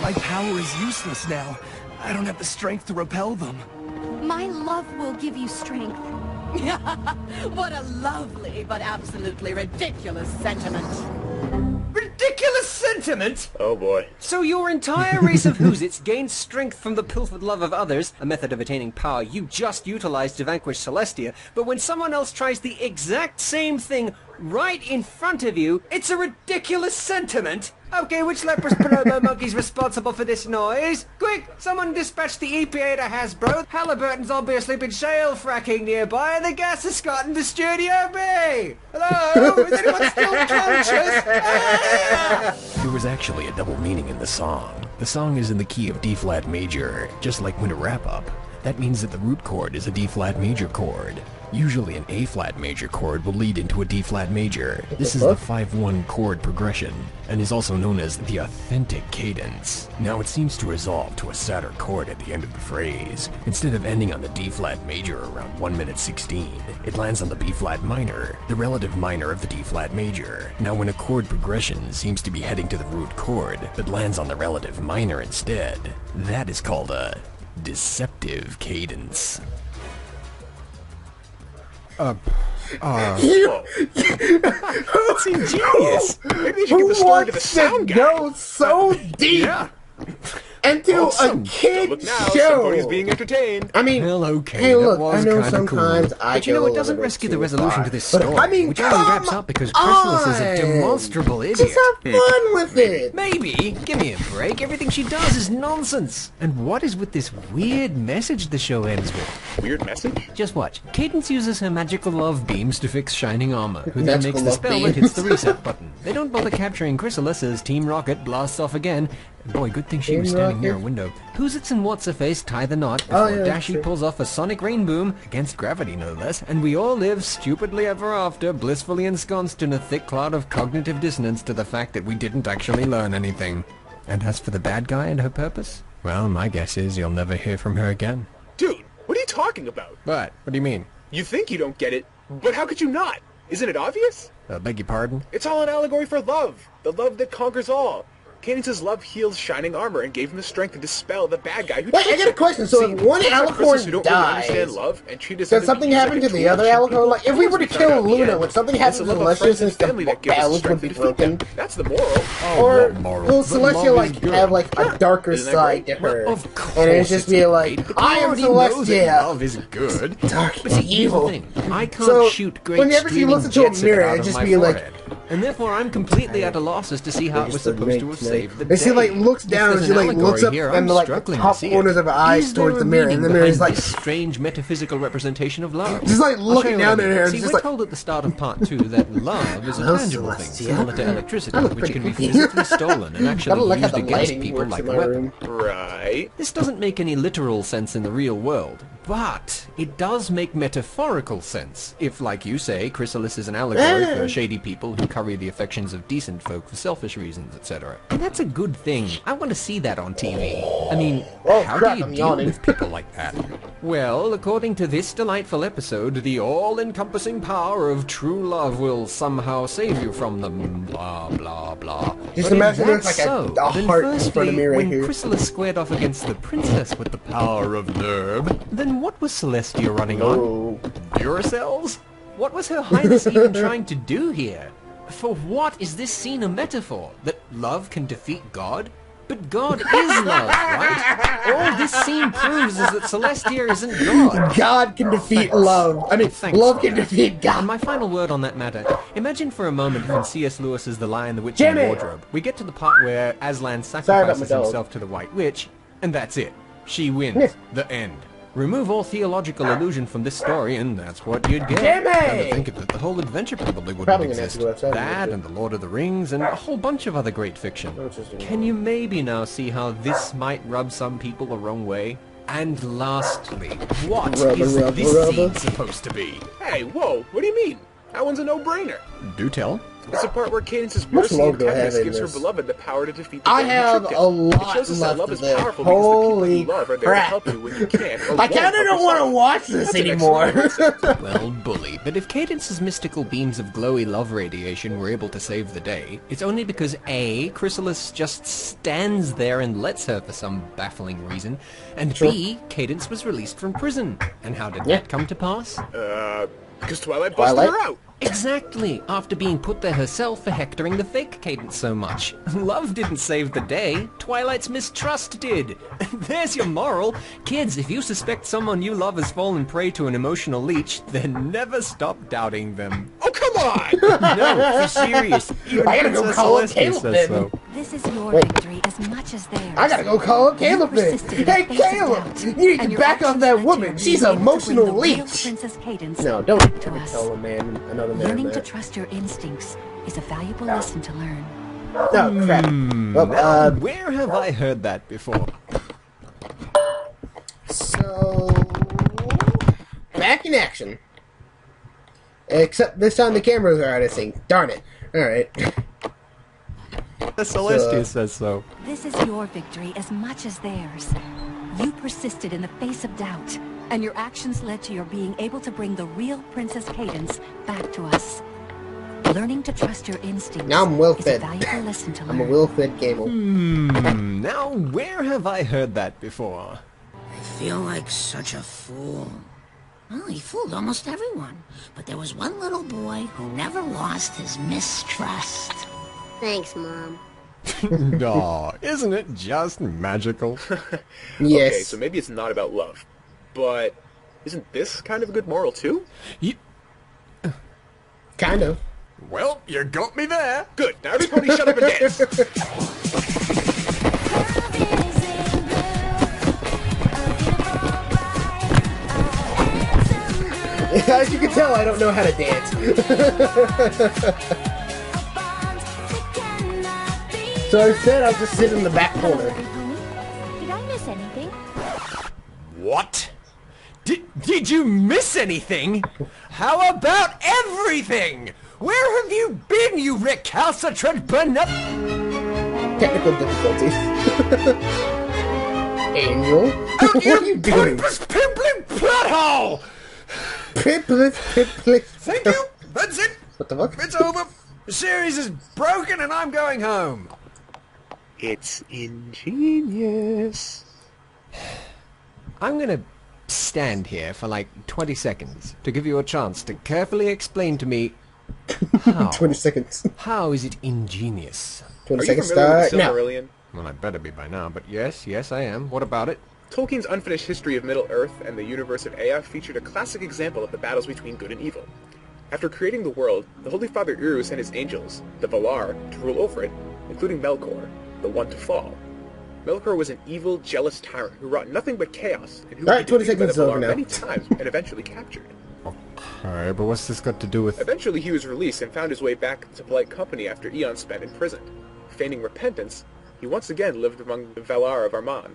[SPEAKER 6] My power is useless now. I don't have the strength to repel them.
[SPEAKER 7] My love will give you strength.
[SPEAKER 8] What a lovely but absolutely ridiculous sentiment.
[SPEAKER 2] Ridiculous sentiment!
[SPEAKER 4] Oh boy.
[SPEAKER 2] So your entire race of Whoozits gains strength from the pilfered love of others, a method of attaining power you just utilized to vanquish Celestia, but when someone else tries the exact same thing right in front of you, it's a ridiculous sentiment? Okay, which leprous promo monkey's responsible for this noise? Quick, someone dispatch the EPA to Hasbro. Halliburton's obviously been shale fracking nearby and the gas is escorting to Studio B! Hello? Is anyone still conscious? Ah!
[SPEAKER 6] There was actually a double meaning in the song.
[SPEAKER 5] The song is in the key of D-flat major, just like Winter Wrap-Up. That means that the root chord is a D-flat major chord. Usually an A-flat major chord will lead into a D-flat major. This is the 5-1 chord progression, and is also known as the authentic cadence. Now it seems to resolve to a sadder chord at the end of the phrase. Instead of ending on the D-flat major around 1 minute 16, it lands on the B-flat minor, the relative minor of the D-flat major. Now when a chord progression seems to be heading to the root chord, but lands on the relative minor instead, that is called a deceptive cadence.
[SPEAKER 2] That's ingenious.
[SPEAKER 3] Maybe they should give the story to the sound guy.
[SPEAKER 1] Go so deep into a kid
[SPEAKER 3] Look now,
[SPEAKER 1] show.
[SPEAKER 3] somebody's being entertained.
[SPEAKER 1] I mean,
[SPEAKER 5] Well, okay,
[SPEAKER 1] hey,
[SPEAKER 5] that
[SPEAKER 1] look,
[SPEAKER 5] was
[SPEAKER 1] I know
[SPEAKER 5] kinda
[SPEAKER 1] sometimes
[SPEAKER 5] cool.
[SPEAKER 1] I
[SPEAKER 5] But you
[SPEAKER 1] go
[SPEAKER 5] know,
[SPEAKER 1] a
[SPEAKER 5] it doesn't
[SPEAKER 1] little bit
[SPEAKER 5] rescue the
[SPEAKER 1] too
[SPEAKER 5] resolution
[SPEAKER 1] far.
[SPEAKER 5] to this
[SPEAKER 1] But,
[SPEAKER 5] story,
[SPEAKER 1] I mean,
[SPEAKER 5] which only wraps up because Chrysalis is a demonstrable idiot.
[SPEAKER 1] Just have fun with it.
[SPEAKER 5] Maybe. Give me a break. Everything she does is nonsense. And what is with this weird message the show ends with?
[SPEAKER 3] Weird message?
[SPEAKER 5] Just watch. Cadence uses her magical love beams to fix Shining Armor, who then
[SPEAKER 1] Magical
[SPEAKER 5] makes the
[SPEAKER 1] love
[SPEAKER 5] spell and hits the reset button. They don't bother capturing Chrysalis as Team Rocket blasts off again. Boy, good thing she was
[SPEAKER 1] Team
[SPEAKER 5] standing near a
[SPEAKER 1] Rocket?
[SPEAKER 5] window. Who's-its and what's-her-face tie the knot before
[SPEAKER 1] yeah, that's
[SPEAKER 5] Dashi
[SPEAKER 1] true.
[SPEAKER 5] pulls off a sonic rain boom, against gravity no less, and we all live stupidly ever after, blissfully ensconced in a thick cloud of cognitive dissonance to the fact that we didn't actually learn anything. And as for the bad guy and her purpose? Well, my guess is you'll never hear from her again.
[SPEAKER 3] Dude, what are you talking about?
[SPEAKER 5] What? What do you mean?
[SPEAKER 3] You think you don't get it, but how could you not? Isn't it obvious?
[SPEAKER 5] Beg your pardon?
[SPEAKER 3] It's all an allegory for love. The love that conquers all. Cadence's love healed Shining Armor and gave him the strength to dispel the bad guy who
[SPEAKER 1] Wait, I
[SPEAKER 3] tricked
[SPEAKER 1] got a
[SPEAKER 3] him.
[SPEAKER 1] question. So if one
[SPEAKER 3] Chrysalis who
[SPEAKER 1] alicorn
[SPEAKER 3] don't really
[SPEAKER 1] dies,
[SPEAKER 3] understand love and treat us
[SPEAKER 1] does
[SPEAKER 3] other
[SPEAKER 1] something
[SPEAKER 3] beings
[SPEAKER 1] happen
[SPEAKER 3] like a
[SPEAKER 1] to the
[SPEAKER 3] tool
[SPEAKER 1] other
[SPEAKER 3] treat
[SPEAKER 1] alicorn?
[SPEAKER 3] people?
[SPEAKER 1] Like, if we were to
[SPEAKER 3] Of course we found
[SPEAKER 1] kill
[SPEAKER 3] out in the
[SPEAKER 1] Luna,
[SPEAKER 3] end.
[SPEAKER 1] would something
[SPEAKER 3] It's
[SPEAKER 1] happen
[SPEAKER 3] the
[SPEAKER 1] to
[SPEAKER 3] love of
[SPEAKER 1] Celestia
[SPEAKER 3] friends
[SPEAKER 1] since
[SPEAKER 3] and
[SPEAKER 1] the
[SPEAKER 3] family that gives us the
[SPEAKER 1] balance would
[SPEAKER 3] strength
[SPEAKER 1] be
[SPEAKER 3] to defeat them.
[SPEAKER 1] broken?
[SPEAKER 3] That's the moral.
[SPEAKER 1] Or
[SPEAKER 5] moral.
[SPEAKER 1] will
[SPEAKER 5] But
[SPEAKER 1] Celestia,
[SPEAKER 5] love is
[SPEAKER 1] like,
[SPEAKER 5] good.
[SPEAKER 1] have, like, a darker
[SPEAKER 3] Isn't that
[SPEAKER 1] side
[SPEAKER 3] great?
[SPEAKER 1] to her?
[SPEAKER 5] Well, of course
[SPEAKER 1] and it's just be like,
[SPEAKER 5] great.
[SPEAKER 1] I am
[SPEAKER 5] We already know that
[SPEAKER 1] Celestia,
[SPEAKER 5] love is good.
[SPEAKER 1] dark
[SPEAKER 5] But see,
[SPEAKER 1] and
[SPEAKER 5] here's the
[SPEAKER 1] evil.
[SPEAKER 5] thing. I can't
[SPEAKER 1] So,
[SPEAKER 5] shoot great
[SPEAKER 1] whenever she
[SPEAKER 5] streaming
[SPEAKER 1] looks into a
[SPEAKER 5] jets
[SPEAKER 1] mirror,
[SPEAKER 5] out
[SPEAKER 1] it'd
[SPEAKER 5] of
[SPEAKER 1] just
[SPEAKER 5] my
[SPEAKER 1] be like-
[SPEAKER 5] forehead. And therefore, I'm completely at a loss as to see how it was
[SPEAKER 1] Just the
[SPEAKER 5] supposed to have
[SPEAKER 1] make-
[SPEAKER 5] saved the
[SPEAKER 1] And she, like,
[SPEAKER 5] day.
[SPEAKER 1] looks
[SPEAKER 5] If
[SPEAKER 1] down and
[SPEAKER 5] there's
[SPEAKER 1] she,
[SPEAKER 5] an
[SPEAKER 1] like, looks
[SPEAKER 5] allegory
[SPEAKER 1] up
[SPEAKER 5] here,
[SPEAKER 1] and,
[SPEAKER 5] I'm
[SPEAKER 1] like, the
[SPEAKER 5] struggling to
[SPEAKER 1] top
[SPEAKER 5] see
[SPEAKER 1] corners
[SPEAKER 5] it.
[SPEAKER 1] of her eyes
[SPEAKER 5] Is there
[SPEAKER 1] towards
[SPEAKER 5] a
[SPEAKER 1] the mirror, and
[SPEAKER 5] meaning
[SPEAKER 1] the mirror is
[SPEAKER 5] behind
[SPEAKER 1] like-
[SPEAKER 5] this strange metaphysical representation of love.
[SPEAKER 1] Just, like,
[SPEAKER 5] I'll
[SPEAKER 1] looking
[SPEAKER 5] show you what
[SPEAKER 1] down
[SPEAKER 5] I mean.
[SPEAKER 1] at her and
[SPEAKER 5] See,
[SPEAKER 1] just
[SPEAKER 5] we're
[SPEAKER 1] like-
[SPEAKER 5] told at the start of part 2 that love is a
[SPEAKER 1] Hello,
[SPEAKER 5] tangible thing,
[SPEAKER 1] Celestia.
[SPEAKER 5] similar to electricity,
[SPEAKER 1] I look
[SPEAKER 5] which
[SPEAKER 1] pretty
[SPEAKER 5] can be
[SPEAKER 1] confused.
[SPEAKER 5] physically stolen and
[SPEAKER 1] Gotta
[SPEAKER 5] actually
[SPEAKER 1] look at
[SPEAKER 5] used
[SPEAKER 1] the
[SPEAKER 5] against
[SPEAKER 1] lighting
[SPEAKER 5] people
[SPEAKER 1] works
[SPEAKER 5] like
[SPEAKER 1] in
[SPEAKER 5] a
[SPEAKER 1] my
[SPEAKER 5] weapon.
[SPEAKER 1] room.
[SPEAKER 3] Right.
[SPEAKER 5] This doesn't make any literal sense in the real world, but it does make metaphorical sense if, like you say, Chrysalis is an allegory for shady people who curry the affections of decent folk for selfish reasons, etc. And that's a good thing. I want to see that on TV. I mean,
[SPEAKER 1] Oh,
[SPEAKER 5] how
[SPEAKER 1] crap,
[SPEAKER 5] do you
[SPEAKER 1] I'm
[SPEAKER 5] deal
[SPEAKER 1] yawning.
[SPEAKER 5] with people like that? Well, according to this delightful episode, the all-encompassing power of true love will somehow save you from them, blah, blah, blah.
[SPEAKER 1] Just
[SPEAKER 5] But
[SPEAKER 1] imagine
[SPEAKER 5] if
[SPEAKER 1] there's
[SPEAKER 5] that's
[SPEAKER 1] like
[SPEAKER 5] so,
[SPEAKER 1] a
[SPEAKER 5] then
[SPEAKER 1] heart in front of
[SPEAKER 5] firstly,
[SPEAKER 1] me right
[SPEAKER 5] when
[SPEAKER 1] here.
[SPEAKER 5] Chrysalis squared off against the princess with the power of Nerb, then what was Celestia running
[SPEAKER 1] Oh.
[SPEAKER 5] on? Duracells? What was Her Highness even trying to do here? For what is this scene a metaphor? That love can defeat God? But God is love, right? All this scene proves is that Celestia isn't God.
[SPEAKER 1] God can defeat
[SPEAKER 5] thanks.
[SPEAKER 1] love. I mean,
[SPEAKER 5] Thanks
[SPEAKER 1] love
[SPEAKER 5] for
[SPEAKER 1] can
[SPEAKER 5] that.
[SPEAKER 1] defeat
[SPEAKER 5] And
[SPEAKER 1] God.
[SPEAKER 5] my final word on that matter, imagine for a moment when C.S. Lewis's The Lion, the Witch,
[SPEAKER 1] Jimmy!
[SPEAKER 5] and the Wardrobe. We get to the part where Aslan
[SPEAKER 1] Sorry about
[SPEAKER 5] sacrifices
[SPEAKER 1] my dog.
[SPEAKER 5] himself to the White Witch, and that's it. She wins. The end. Remove all theological illusion from this story, and that's what you'd get.
[SPEAKER 1] Jimmy!
[SPEAKER 5] Come to think of it, the whole adventure probably wouldn't
[SPEAKER 1] Probably gonna have
[SPEAKER 5] exist.
[SPEAKER 1] to go outside a
[SPEAKER 5] That
[SPEAKER 1] little
[SPEAKER 5] and The Lord of the Rings, and a whole bunch of other great fiction.
[SPEAKER 1] Oh, it's just-
[SPEAKER 5] Can you maybe now see how this might rub some people the wrong way? And lastly, what
[SPEAKER 1] Rubber,
[SPEAKER 5] is
[SPEAKER 1] rubber,
[SPEAKER 5] this
[SPEAKER 1] rubber.
[SPEAKER 5] scene supposed to be?
[SPEAKER 3] Hey, whoa, what do you mean? That one's a no-brainer.
[SPEAKER 5] Do tell.
[SPEAKER 3] It's the part where Cadence's
[SPEAKER 1] much
[SPEAKER 3] mercy
[SPEAKER 1] love
[SPEAKER 3] and
[SPEAKER 1] do I have
[SPEAKER 3] kindness
[SPEAKER 1] in
[SPEAKER 3] gives her
[SPEAKER 1] this?
[SPEAKER 3] beloved the power to defeat the
[SPEAKER 1] I
[SPEAKER 3] man who
[SPEAKER 1] have
[SPEAKER 3] tricked
[SPEAKER 1] a
[SPEAKER 3] him.
[SPEAKER 1] lot
[SPEAKER 3] It shows us that
[SPEAKER 1] left
[SPEAKER 3] love
[SPEAKER 1] of
[SPEAKER 3] is
[SPEAKER 1] this.
[SPEAKER 3] powerful because the
[SPEAKER 1] Holy
[SPEAKER 3] people you love are there
[SPEAKER 1] crap.
[SPEAKER 3] to help you when you can't. or
[SPEAKER 1] I
[SPEAKER 3] won't
[SPEAKER 1] kinda
[SPEAKER 3] help
[SPEAKER 1] don't want to
[SPEAKER 3] yourself.
[SPEAKER 1] watch this
[SPEAKER 3] That's an
[SPEAKER 1] anymore.
[SPEAKER 3] excellent
[SPEAKER 5] Well, bully, but if Cadence's mystical beams of glowy love radiation were able to save the day, it's only because A, Chrysalis just stands there and lets her for some baffling reason, and B, Cadence was released from prison. And how did that come to pass?
[SPEAKER 3] Because Twilight busted
[SPEAKER 1] Twilight?
[SPEAKER 3] her out.
[SPEAKER 5] Exactly, after being put there herself for hectoring the fake Cadence so much. Love didn't save the day, Twilight's mistrust did. There's your moral. Kids, if you suspect someone you love has fallen prey to an emotional leech, then never stop doubting them.
[SPEAKER 3] Oh, come on!
[SPEAKER 5] No, for serious. Even
[SPEAKER 1] I gotta go
[SPEAKER 5] Princess
[SPEAKER 1] call up
[SPEAKER 5] Celestia
[SPEAKER 1] Caleb
[SPEAKER 5] says
[SPEAKER 1] then.
[SPEAKER 5] so.
[SPEAKER 7] This is your
[SPEAKER 1] Wait.
[SPEAKER 7] victory as much as theirs.
[SPEAKER 1] I gotta go call up Caleb
[SPEAKER 7] You
[SPEAKER 1] then.
[SPEAKER 7] persisted in
[SPEAKER 1] Hey,
[SPEAKER 7] the face of
[SPEAKER 1] Caleb,
[SPEAKER 7] doubt,
[SPEAKER 1] you need
[SPEAKER 7] and
[SPEAKER 1] to
[SPEAKER 7] your
[SPEAKER 1] back off
[SPEAKER 7] actions
[SPEAKER 1] that
[SPEAKER 7] led
[SPEAKER 1] woman.
[SPEAKER 7] to
[SPEAKER 1] She's
[SPEAKER 7] being
[SPEAKER 1] an
[SPEAKER 7] able to bring
[SPEAKER 1] emotional
[SPEAKER 7] the real
[SPEAKER 1] leech.
[SPEAKER 7] Princess Cadence
[SPEAKER 1] No, don't
[SPEAKER 7] to
[SPEAKER 1] ever
[SPEAKER 7] us.
[SPEAKER 1] tell a man, another man
[SPEAKER 7] Learning to
[SPEAKER 1] that.
[SPEAKER 7] trust your instincts is a valuable lesson to learn.
[SPEAKER 1] Oh, crap. Well,
[SPEAKER 2] Now, where have I heard that before?
[SPEAKER 1] so... back in action. Except this time the cameras are out of sync. Darn it. Alright.
[SPEAKER 2] The Celestia says so.
[SPEAKER 7] This is your victory as much as theirs. You persisted in the face of doubt, and your actions led to your being able to bring the real Princess Cadence back to us. Learning to trust your instincts
[SPEAKER 1] Now I'm
[SPEAKER 7] is a
[SPEAKER 1] well-fed.
[SPEAKER 7] valuable lesson to learn.
[SPEAKER 1] I'm a well-fed Gamel.
[SPEAKER 2] Now, where have I heard that before?
[SPEAKER 9] I feel like such a fool. Well, he fooled almost everyone. But there was one little boy who never lost his mistrust.
[SPEAKER 10] Thanks, Mom.
[SPEAKER 2] Aw, isn't it just magical?
[SPEAKER 1] Yes.
[SPEAKER 4] Okay, so maybe it's not about love. But isn't this kind of a good moral, too?
[SPEAKER 1] Kind of.
[SPEAKER 2] Well, you got me there.
[SPEAKER 4] Good. Now everybody shut up and dance.
[SPEAKER 1] As you can tell, I don't know how to dance. So instead, I'll just sit in the back corner.
[SPEAKER 10] Did I miss anything?
[SPEAKER 2] What? Did you miss anything? How about everything? Where have you been, you recalcitrant banana?
[SPEAKER 1] Technical difficulties. Angel? What are you doing?
[SPEAKER 2] Pimply butthole!
[SPEAKER 1] Piplet.
[SPEAKER 2] Thank you. That's it.
[SPEAKER 1] What the fuck?
[SPEAKER 2] It's over. The series is broken and I'm going home.
[SPEAKER 4] It's ingenious.
[SPEAKER 2] I'm gonna stand here for like 20 seconds to give you a chance to carefully explain to me how.
[SPEAKER 1] 20 seconds.
[SPEAKER 2] How is it ingenious?
[SPEAKER 1] 20
[SPEAKER 4] Are you
[SPEAKER 1] seconds
[SPEAKER 4] familiar with
[SPEAKER 1] start now.
[SPEAKER 4] Silmarillion?
[SPEAKER 2] Well, I better be by now, but yes, I am. What about it?
[SPEAKER 4] Tolkien's unfinished history of Middle-earth and the universe of Ea featured a classic example of the battles between good and evil. After creating the world, the Holy Father Uru sent his angels, the Valar, to rule over it, including Melkor, the one to fall. Melkor was an evil, jealous tyrant who wrought nothing but chaos, and who
[SPEAKER 1] Alright,
[SPEAKER 4] was
[SPEAKER 1] 20
[SPEAKER 4] defeated by the
[SPEAKER 1] seconds over
[SPEAKER 4] Valar
[SPEAKER 1] now.
[SPEAKER 4] many times and eventually captured.
[SPEAKER 2] Alright, but what's this got to do with...
[SPEAKER 4] Eventually he was released and found his way back to polite company after eons spent imprisoned. Feigning repentance, he once again lived among the Valar of Arman,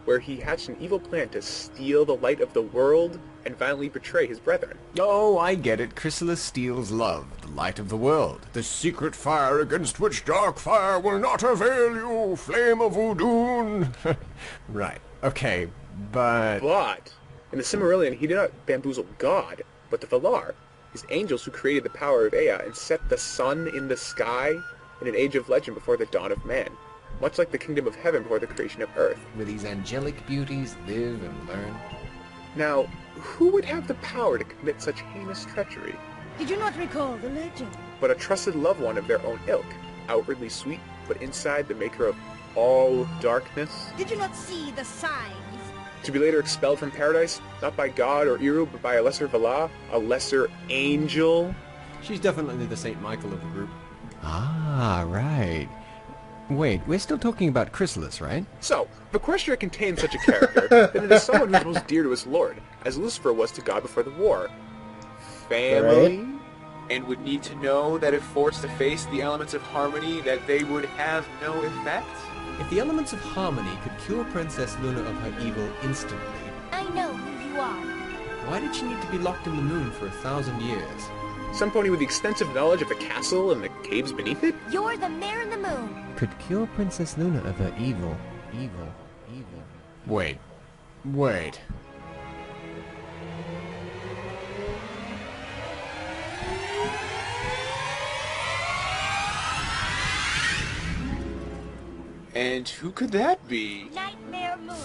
[SPEAKER 4] where he hatched an evil plan to steal the light of the world and violently betray his brethren.
[SPEAKER 2] Oh, I get it. Chrysalis steals love, the light of the world. The secret fire against which dark fire will not avail you, flame of Udun. Right, okay, but...
[SPEAKER 4] But in the Silmarillion, he did not bamboozle God, but the Valar, his angels who created the power of Ea and set the sun in the sky in an age of legend before the dawn of man, much like the kingdom of heaven before the creation of earth.
[SPEAKER 2] Where these angelic beauties live and learn.
[SPEAKER 4] Now, who would have the power to commit such heinous treachery?
[SPEAKER 10] Did you not recall the legend?
[SPEAKER 4] But a trusted loved one of their own ilk, outwardly sweet, but inside the maker of all darkness,
[SPEAKER 10] Did you not see the signs?
[SPEAKER 4] to be later expelled from paradise, not by God or Eru, but by a lesser Valar, a lesser angel.
[SPEAKER 2] She's definitely the Saint Michael of the group. Ah, right. Wait, we're still talking about Chrysalis, right?
[SPEAKER 4] So, if Equestria contains such a character, then it is someone who is most dear to his lord, as Lucifer was to God before the war. Family? And would need to know that if forced to face the elements of harmony, that they would have no effect?
[SPEAKER 2] If the elements of harmony could cure Princess Luna of her evil instantly,
[SPEAKER 10] I know who you are.
[SPEAKER 2] why did she need to be locked in the moon for 1,000 years?
[SPEAKER 4] Some pony with extensive knowledge of the castle and the caves beneath it?
[SPEAKER 10] You're the mayor in the moon.
[SPEAKER 5] Could cure Princess Luna of her evil.
[SPEAKER 2] Wait.
[SPEAKER 3] And who could that be?
[SPEAKER 10] Nightmare moon.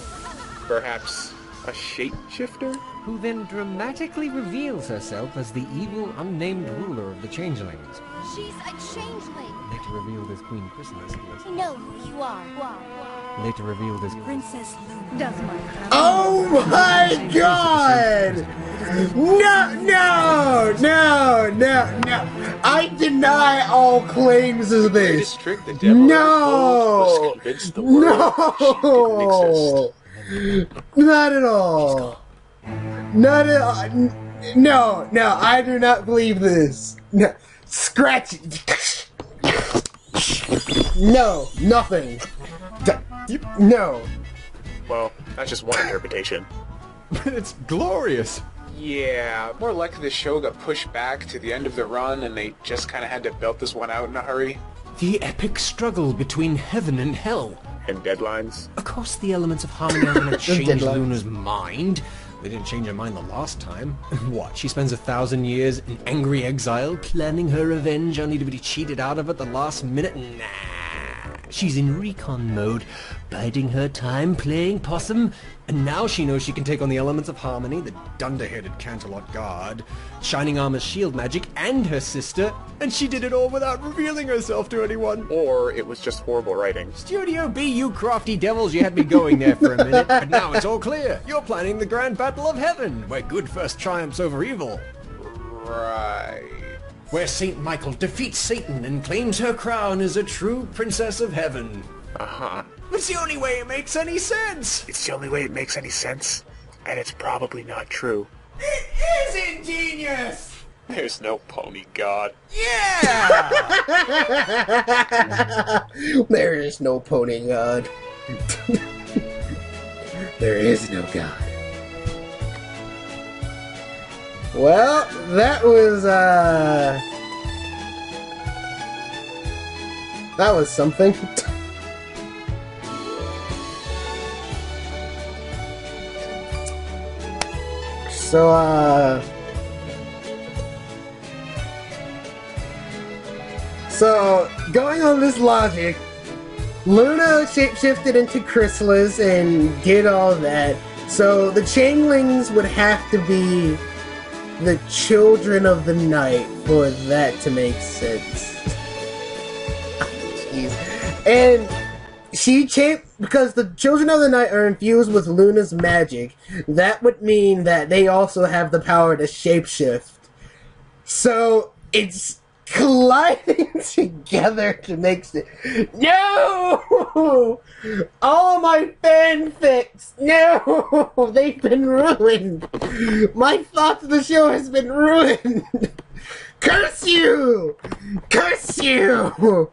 [SPEAKER 4] Perhaps a shapeshifter?
[SPEAKER 5] Who then dramatically reveals herself as the evil, unnamed ruler of the Changelings.
[SPEAKER 10] She's a changeling.
[SPEAKER 5] Later revealed as Queen Chrysalis.
[SPEAKER 10] I know who you are.
[SPEAKER 5] Later revealed as
[SPEAKER 7] Princess Luna does my family.
[SPEAKER 1] Oh my god! No! I deny all claims of this.
[SPEAKER 4] Greatest trick the devil ever pulled was
[SPEAKER 1] No!
[SPEAKER 4] to convince the world she didn't exist.
[SPEAKER 1] No! Not at all. Not at all. No, I do not believe this. No. Scratch it. No, nothing. No.
[SPEAKER 4] Well, that's just one interpretation.
[SPEAKER 2] But it's glorious.
[SPEAKER 3] Yeah, more likely the show got pushed back to the end of the run and they just kind of had to belt this one out in a hurry.
[SPEAKER 2] The epic struggle between heaven and hell.
[SPEAKER 4] And deadlines?
[SPEAKER 2] Of course the elements of harmony are going to change
[SPEAKER 1] Deadlines.
[SPEAKER 2] Luna's mind. They didn't change her mind the last time. What, she spends 1,000 years in angry exile, planning her revenge only to be cheated out of at the last minute? Nah. She's in recon mode, biding her time, playing possum, and now she knows she can take on the elements of harmony, the dunder-headed Canterlot guard, Shining Armor's shield magic, and her sister, and she did it all without revealing herself to anyone.
[SPEAKER 4] Or it was just horrible writing.
[SPEAKER 2] Studio B, you crafty devils, you had me going there for a minute, but now it's all clear. You're planning the grand battle of heaven, where good first triumphs over evil.
[SPEAKER 3] Right.
[SPEAKER 2] Where Saint Michael defeats Satan and claims her crown as a true princess of heaven.
[SPEAKER 4] Uh-huh.
[SPEAKER 2] It's the only way it makes any sense.
[SPEAKER 4] It's the only way it makes any sense. And it's probably not true.
[SPEAKER 2] It is ingenious!
[SPEAKER 4] There's no pony god.
[SPEAKER 2] Yeah!
[SPEAKER 1] There is no pony god. There is no god. Well, that was something. So going on this logic, Luna shapeshifted into Chrysalis and did all that. So the changelings would have to be the children of the night for that to make sense. Jeez. And because the children of the night are infused with Luna's magic, that would mean that they also have the power to shapeshift. So it's colliding together to make sense. No! All my fanfics! No! They've been ruined! My thoughts of the show has been ruined! Curse you! Curse you!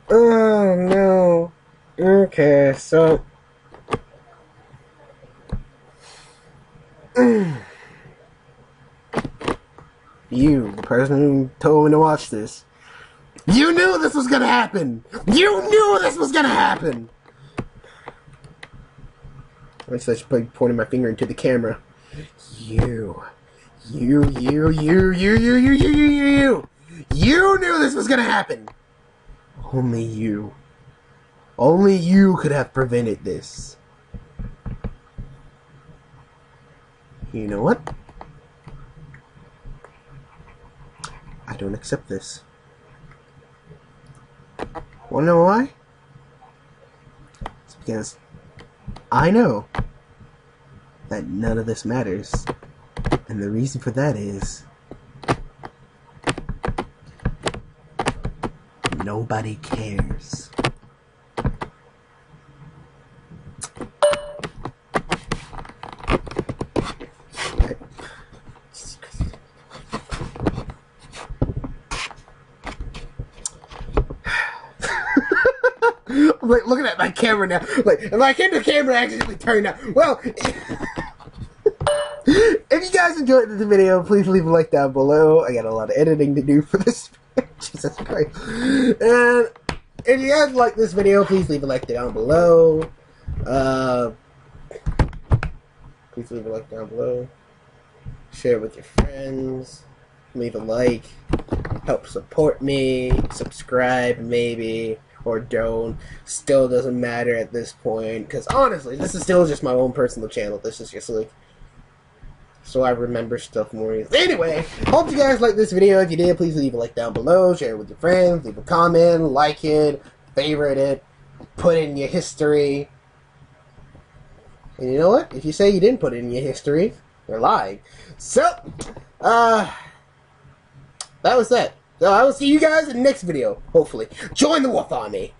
[SPEAKER 1] Oh no. Okay, so you, the person who told me to watch this, you knew this was gonna happen! You knew this was gonna happen! I should be pointing my finger into the camera. You knew this was gonna happen! Only you. Only you could have prevented this. You know what? I don't accept this. Wanna know why? It's because I know that none of this matters. And the reason for that is nobody cares. I'm like looking at my camera now. Like, and my camera accidentally turned out. Well, if you guys enjoyed this video, please leave a like down below. I got a lot of editing to do for this. Jesus Christ. And if you guys like this video, please leave a like down below. Please leave a like down below. Share it with your friends. Leave a like. Help support me. Subscribe, maybe. Or don't. Still doesn't matter at this point. Because honestly, this is still just my own personal channel. This is just like, so I remember stuff more easily. Anyway, hope you guys liked this video. If you did, please leave a like down below. Share it with your friends. Leave a comment. Like it. Favorite it. Put it in your history. And you know what? If you say you didn't put it in your history, you're lying. So, that was that. So I will see you guys in the next video, hopefully. Join the Wolf Army.